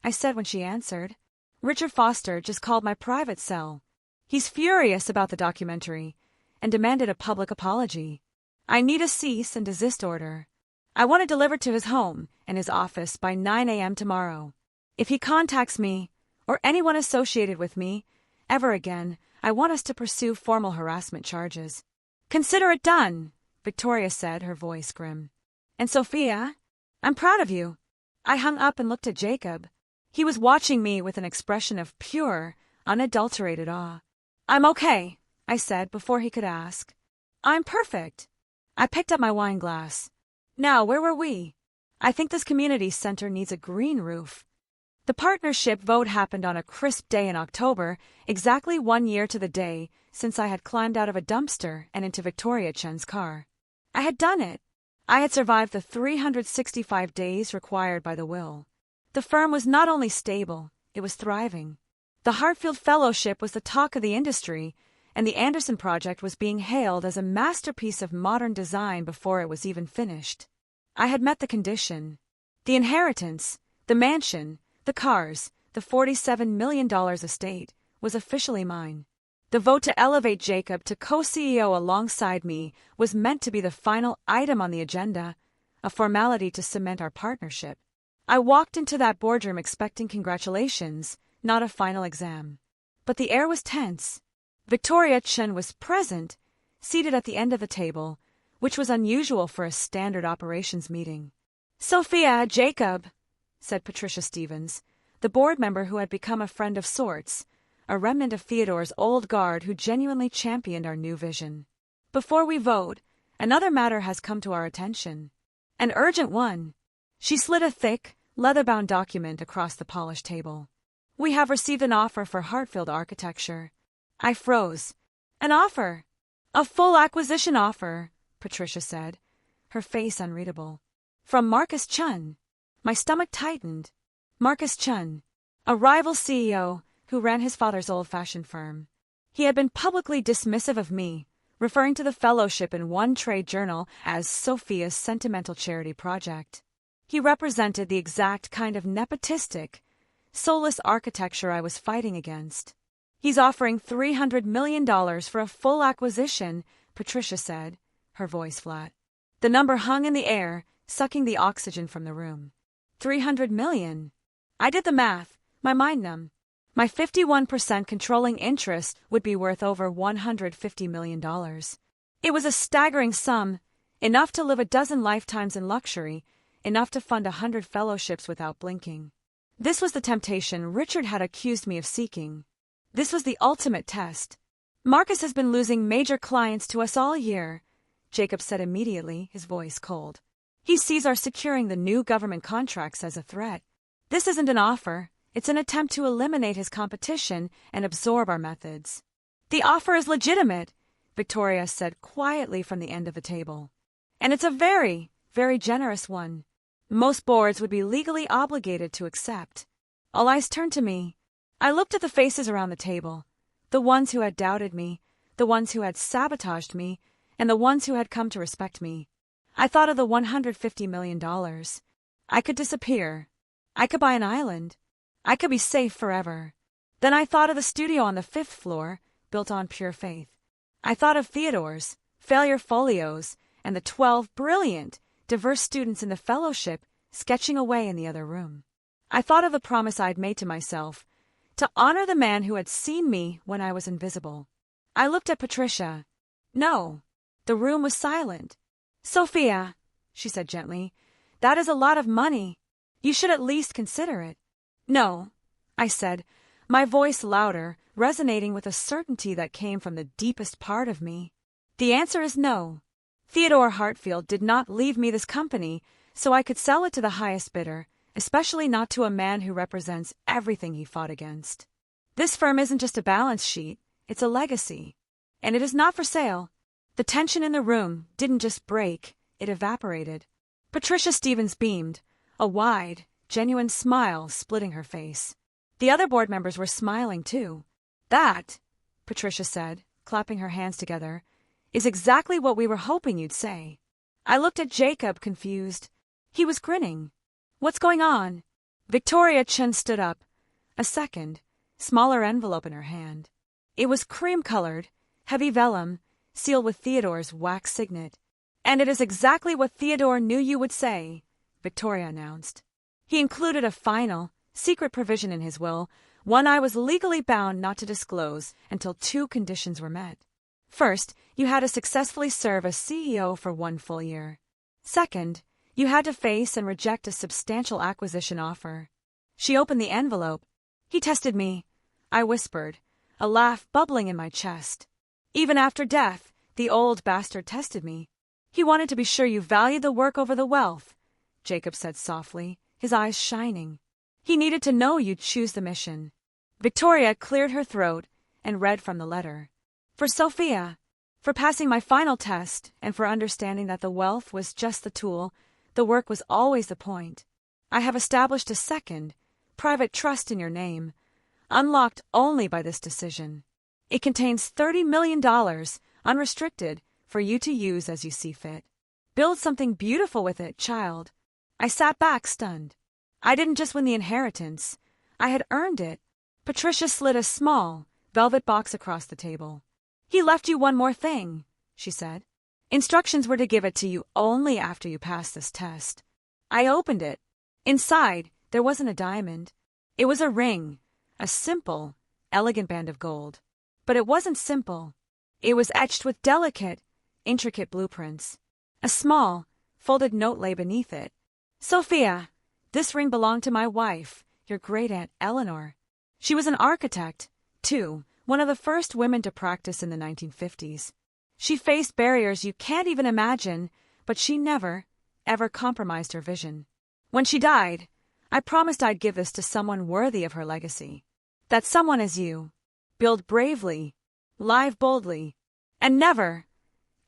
[SPEAKER 1] I said when she answered. Richard Foster just called my private cell. He's furious about the documentary and demanded a public apology. I need a cease and desist order. I want it delivered to his home and his office by 9 a.m. tomorrow. If he contacts me, or anyone associated with me, ever again, I want us to pursue formal harassment charges. Consider it done, Victoria said, her voice grim. And Sophia, I'm proud of you. I hung up and looked at Jacob. He was watching me with an expression of pure, unadulterated awe. I'm okay, I said before he could ask. I'm perfect. I picked up my wine glass. Now, where were we? I think this community center needs a green roof. The partnership vote happened on a crisp day in October, exactly 1 year to the day since I had climbed out of a dumpster and into Victoria Chen's car. I had done it. I had survived the 365 days required by the will. The firm was not only stable, it was thriving. The Hartfield Fellowship was the talk of the industry, and the Anderson project was being hailed as a masterpiece of modern design before it was even finished. I had met the condition. The inheritance, the mansion, the cars, the $47 million estate was officially mine. The vote to elevate Jacob to co-CEO alongside me was meant to be the final item on the agenda, a formality to cement our partnership. I walked into that boardroom expecting congratulations, not a final exam. But the air was tense. Victoria Chen was present, seated at the end of the table, which was unusual for a standard operations meeting. Sophia, Jacob, said Patricia Stevens, the board member who had become a friend of sorts, a remnant of Theodore's old guard who genuinely championed our new vision. Before we vote, another matter has come to our attention. An urgent one. She slid a thick, leather-bound document across the polished table. We have received an offer for Hartfield architecture. I froze. An offer. A full acquisition offer, Patricia said, her face unreadable. From Marcus Chun. My stomach tightened. Marcus Chun, a rival CEO, who ran his father's old-fashioned firm. He had been publicly dismissive of me, referring to the fellowship in one trade journal as Sophia's sentimental charity project. He represented the exact kind of nepotistic, soulless architecture I was fighting against. "He's offering $300 million for a full acquisition," Patricia said, her voice flat. The number hung in the air, sucking the oxygen from the room. $300 million. I did the math, my mind numb. My 51% controlling interest would be worth over $150 million. It was a staggering sum, enough to live a dozen lifetimes in luxury, enough to fund 100 fellowships without blinking. This was the temptation Richard had accused me of seeking. This was the ultimate test. "Marcus has been losing major clients to us all year," Jacob said immediately, his voice cold. "He sees our securing the new government contracts as a threat. This isn't an offer. It's an attempt to eliminate his competition and absorb our methods." "The offer is legitimate," Victoria said quietly from the end of the table. "And it's a very, very generous one. Most boards would be legally obligated to accept." All eyes turned to me. I looked at the faces around the table, the ones who had doubted me, the ones who had sabotaged me, and the ones who had come to respect me. I thought of the $150 million. I could disappear. I could buy an island. I could be safe forever. Then I thought of the studio on the 5th floor, built on pure faith. I thought of Theodore's failure folios and the 12 brilliant, diverse students in the fellowship sketching away in the other room. I thought of the promise I'd made to myself, to honor the man who had seen me when I was invisible. I looked at Patricia. No. The room was silent. "Sophia," she said gently, "that is a lot of money. You should at least consider it." "No," I said, my voice louder, resonating with a certainty that came from the deepest part of me. "The answer is no. Theodore Hartfield did not leave me this company so I could sell it to the highest bidder, especially not to a man who represents everything he fought against. This firm isn't just a balance sheet, it's a legacy. And it is not for sale." The tension in the room didn't just break, it evaporated. Patricia Stevens beamed, a wide, genuine smile splitting her face. The other board members were smiling too. "That," Patricia said, clapping her hands together, "is exactly what we were hoping you'd say." I looked at Jacob, confused. He was grinning. "What's going on?" Victoria Chen stood up, a second, smaller envelope in her hand. It was cream-colored, heavy vellum, sealed with Theodore's wax signet. "And it is exactly what Theodore knew you would say," Victoria announced. "He included a final, secret provision in his will, one I was legally bound not to disclose until 2 conditions were met. First, you had to successfully serve as CEO for 1 full year. Second, you had to face and reject a substantial acquisition offer." She opened the envelope. "He tested me," I whispered, a laugh bubbling in my chest. "Even after death, the old bastard tested me. He wanted to be sure you valued the work over the wealth," Jacob said softly, his eyes shining. "He needed to know you'd choose the mission." Victoria cleared her throat and read from the letter. "For Sophia, for passing my final test, and for understanding that the wealth was just the tool, the work was always the point. I have established a second, private trust in your name, unlocked only by this decision. It contains $30 million, unrestricted, for you to use as you see fit. Build something beautiful with it, child." I sat back, stunned. I didn't just win the inheritance. I had earned it. Patricia slid a small, velvet box across the table. "He left you one more thing," she said. "Instructions were to give it to you only after you passed this test." I opened it. Inside, there wasn't a diamond. It was a ring, a simple, elegant band of gold. But it wasn't simple. It was etched with delicate, intricate blueprints. A small, folded note lay beneath it. "Sophia, this ring belonged to my wife, your great-aunt Eleanor. She was an architect, too, one of the first women to practice in the 1950s. She faced barriers you can't even imagine, but she never, ever compromised her vision. When she died, I promised I'd give this to someone worthy of her legacy. That someone is you. Build bravely, live boldly, and never,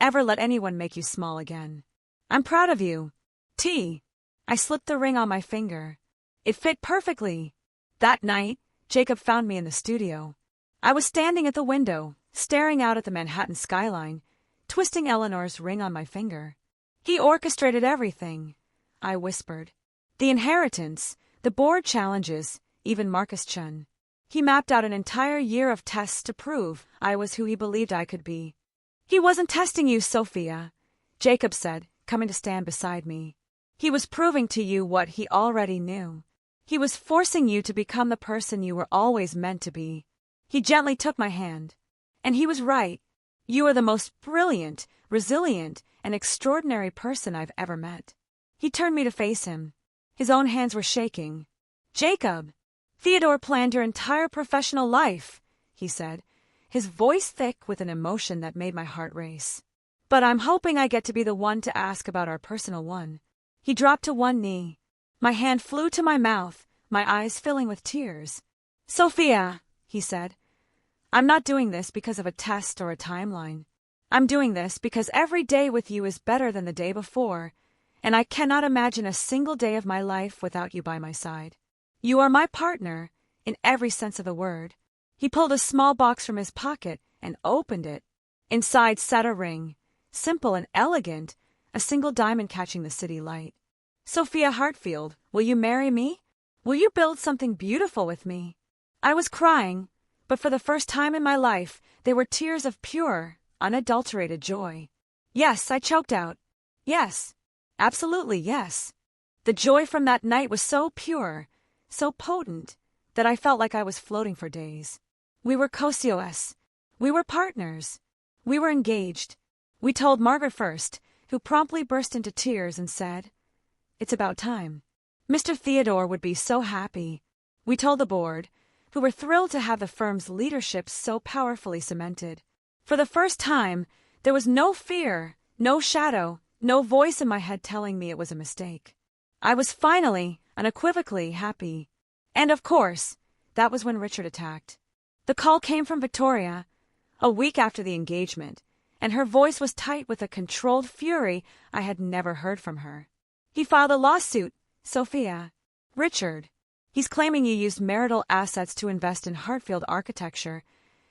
[SPEAKER 1] ever let anyone make you small again. I'm proud of you. T." I slipped the ring on my finger. It fit perfectly. That night, Jacob found me in the studio. I was standing at the window, staring out at the Manhattan skyline, twisting Eleanor's ring on my finger. He orchestrated everything, I whispered. The inheritance, the board challenges, even Marcus Chun. He mapped out an entire year of tests to prove I was who he believed I could be. He wasn't testing you, Sophia, Jacob said, coming to stand beside me. He was proving to you what he already knew. He was forcing you to become the person you were always meant to be. He gently took my hand. And he was right. You are the most brilliant, resilient, and extraordinary person I've ever met. He turned me to face him. His own hands were shaking. Jacob, Theodore planned your entire professional life, he said, his voice thick with an emotion that made my heart race. But I'm hoping I get to be the one to ask about our personal one. He dropped to one knee. My hand flew to my mouth, my eyes filling with tears. Sophia, he said, I'm not doing this because of a test or a timeline. I'm doing this because every day with you is better than the day before, and I cannot imagine a single day of my life without you by my side. You are my partner, in every sense of the word. He pulled a small box from his pocket and opened it. Inside sat a ring, simple and elegant, a single diamond catching the city light. Sophia Hartfield, will you marry me? Will you build something beautiful with me? I was crying, but for the first time in my life, they were tears of pure, unadulterated joy. Yes, I choked out. Yes, absolutely yes. The joy from that night was so pure, so potent, that I felt like I was floating for days. We were cosios. We were partners. We were engaged. We told Margaret first, who promptly burst into tears and said, It's about time. Mr. Theodore would be so happy. We told the board, who were thrilled to have the firm's leadership so powerfully cemented. For the first time, there was no fear, no shadow, no voice in my head telling me it was a mistake. I was finally, unequivocally happy. And of course, that was when Richard attacked. The call came from Victoria, a week after the engagement, and her voice was tight with a controlled fury I had never heard from her. He filed a lawsuit, Sophia. Richard. He's claiming you used marital assets to invest in Hartfield architecture,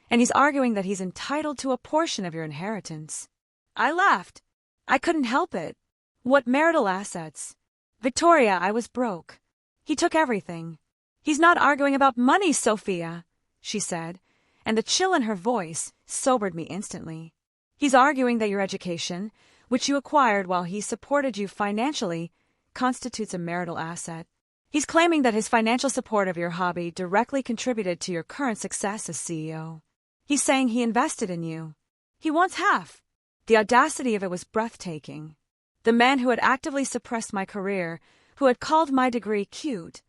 [SPEAKER 1] and he's arguing that he's entitled to a portion of your inheritance. I laughed. I couldn't help it. What marital assets? Victoria, I was broke. He took everything. He's not arguing about money, Sophia, she said, and the chill in her voice sobered me instantly. He's arguing that your education, which you acquired while he supported you financially, constitutes a marital asset. He's claiming that his financial support of your hobby directly contributed to your current success as CEO. He's saying he invested in you. He wants half. The audacity of it was breathtaking. The man who had actively suppressed my career, who had called my degree cute,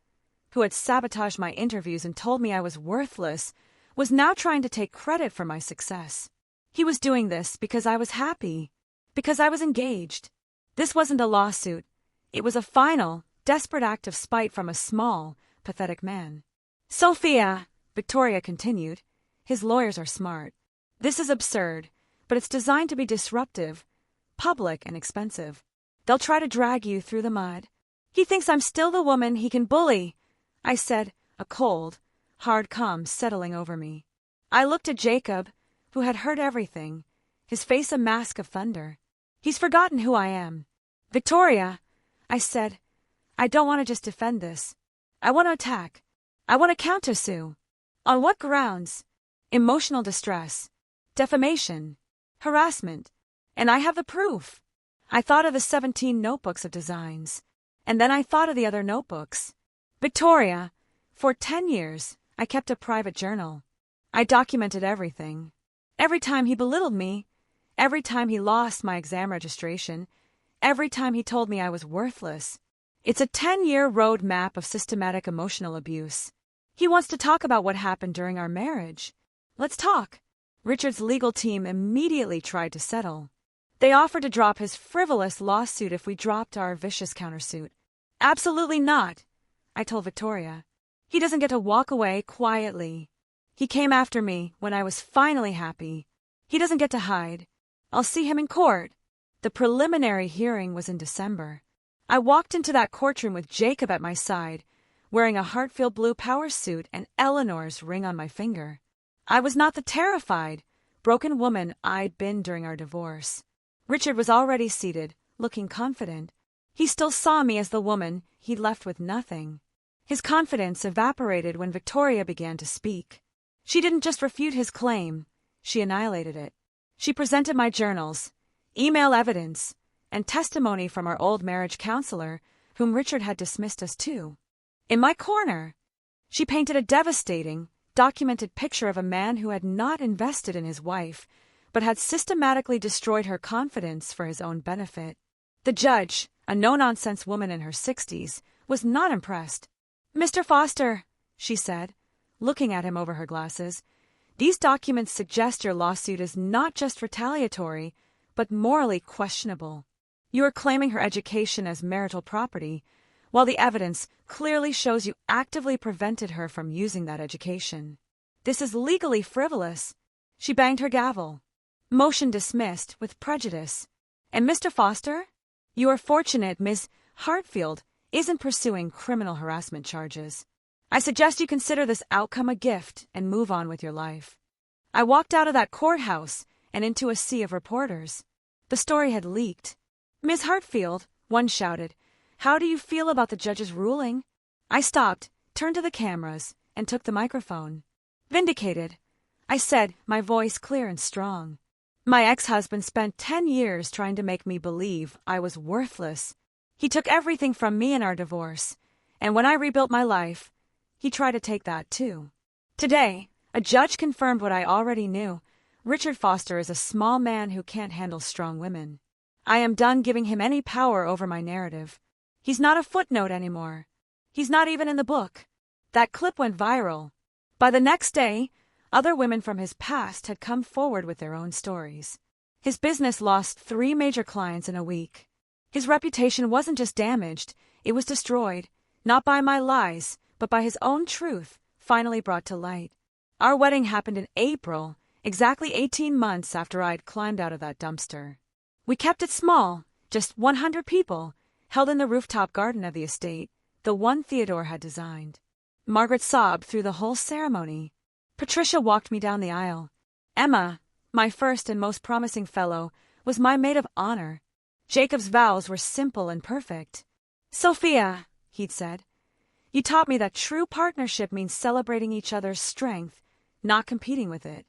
[SPEAKER 1] who had sabotaged my interviews and told me I was worthless, was now trying to take credit for my success. He was doing this because I was happy, because I was engaged. This wasn't a lawsuit. It was a final, desperate act of spite from a small, pathetic man. Sophia, Victoria continued, his lawyers are smart. This is absurd, but it's designed to be disruptive, public, and expensive. They'll try to drag you through the mud. He thinks I'm still the woman he can bully, I said, a cold, hard calm settling over me. I looked at Jacob, who had heard everything, his face a mask of thunder. He's forgotten who I am. Victoria, I said, I don't want to just defend this. I want to attack. I want to countersue. On what grounds? Emotional distress, defamation, harassment, and I have the proof. I thought of the 17 notebooks of designs, and then I thought of the other notebooks. Victoria, for 10 years, I kept a private journal. I documented everything. Every time he belittled me, every time he lost my exam registration, every time he told me I was worthless. It's a 10-year road map of systematic emotional abuse. He wants to talk about what happened during our marriage. Let's talk. Richard's legal team immediately tried to settle. They offered to drop his frivolous lawsuit if we dropped our vicious countersuit. Absolutely not, I told Victoria. He doesn't get to walk away quietly. He came after me when I was finally happy. He doesn't get to hide. I'll see him in court. The preliminary hearing was in December. I walked into that courtroom with Jacob at my side, wearing a Hartfield blue power suit and Eleanor's ring on my finger. I was not the terrified, broken woman I'd been during our divorce. Richard was already seated, looking confident. He still saw me as the woman he'd left with nothing. His confidence evaporated when Victoria began to speak. She didn't just refute his claim, she annihilated it. She presented my journals, email evidence, and testimony from our old marriage counselor, whom Richard had dismissed us too. In my corner, she painted a devastating, documented picture of a man who had not invested in his wife, but had systematically destroyed her confidence for his own benefit. The judge, a no-nonsense woman in her 60s, was not impressed. "Mr. Foster," she said, looking at him over her glasses, "these documents suggest your lawsuit is not just retaliatory, but morally questionable. You are claiming her education as marital property, while the evidence clearly shows you actively prevented her from using that education. This is legally frivolous." She banged her gavel. "Motion dismissed with prejudice. And Mr. Foster, you are fortunate Ms. Hartfield isn't pursuing criminal harassment charges. I suggest you consider this outcome a gift and move on with your life." I walked out of that courthouse and into a sea of reporters. The story had leaked. "Ms. Hartfield," one shouted, "how do you feel about the judge's ruling?" I stopped, turned to the cameras, and took the microphone. "Vindicated," I said, my voice clear and strong. "My ex-husband spent 10 years trying to make me believe I was worthless. He took everything from me in our divorce, and when I rebuilt my life, he tried to take that too. Today, a judge confirmed what I already knew. Richard Foster is a small man who can't handle strong women. I am done giving him any power over my narrative. He's not a footnote anymore. He's not even in the book." That clip went viral. By the next day, other women from his past had come forward with their own stories. His business lost 3 major clients in a week. His reputation wasn't just damaged, it was destroyed, not by my lies, but by his own truth, finally brought to light. Our wedding happened in April, exactly 18 months after I'd climbed out of that dumpster. We kept it small, just 100 people, held in the rooftop garden of the estate, the one Theodore had designed. Margaret sobbed through the whole ceremony. Patricia walked me down the aisle. Emma, my first and most promising fellow, was my maid of honor. Jacob's vows were simple and perfect. "Sophia," he'd said, "you taught me that true partnership means celebrating each other's strength, not competing with it.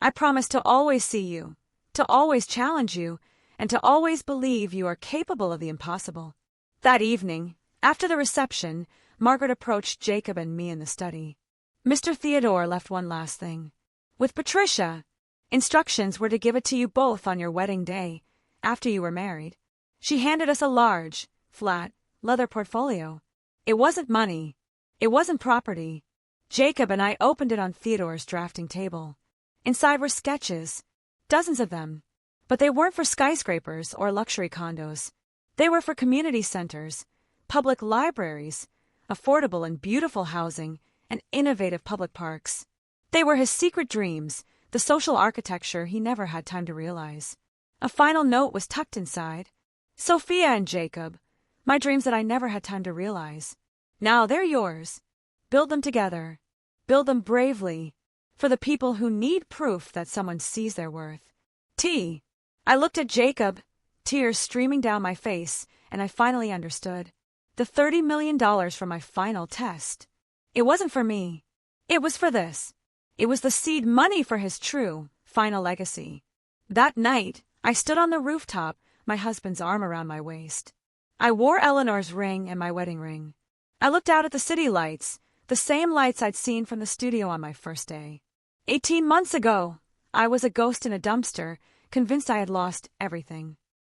[SPEAKER 1] I promise to always see you, to always challenge you, and to always believe you are capable of the impossible." That evening, after the reception, Margaret approached Jacob and me in the study. "Mr. Theodore left one last thing. With Patricia, instructions were to give it to you both on your wedding day, after you were married." She handed us a large, flat, leather portfolio. It wasn't money. It wasn't property. Jacob and I opened it on Theodore's drafting table. Inside were sketches, dozens of them. But they weren't for skyscrapers or luxury condos. They were for community centers, public libraries, affordable and beautiful housing, and innovative public parks. They were his secret dreams, the social architecture he never had time to realize. A final note was tucked inside. "Sophia and Jacob, my dreams that I never had time to realize. Now they're yours. Build them together. Build them bravely, for the people who need proof that someone sees their worth." T. I looked at Jacob, tears streaming down my face, and I finally understood. The $30 million for my final test. It wasn't for me. It was for this. It was the seed money for his true, final legacy. That night, I stood on the rooftop, my husband's arm around my waist. I wore Eleanor's ring and my wedding ring. I looked out at the city lights, the same lights I'd seen from the studio on my first day. 18 months ago, I was a ghost in a dumpster, convinced I had lost everything.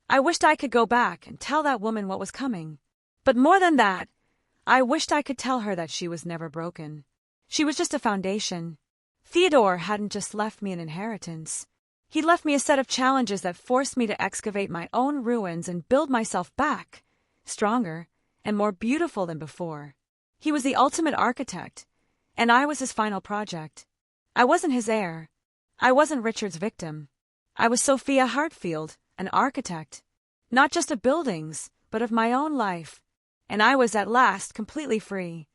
[SPEAKER 1] I wished I could go back and tell that woman what was coming. But more than that, I wished I could tell her that she was never broken. She was just a foundation. Theodore hadn't just left me an inheritance. He left me a set of challenges that forced me to excavate my own ruins and build myself back, stronger and more beautiful than before. He was the ultimate architect, and I was his final project. I wasn't his heir. I wasn't Richard's victim. I was Sophia Hartfield, an architect, not just of buildings, but of my own life, and I was at last completely free.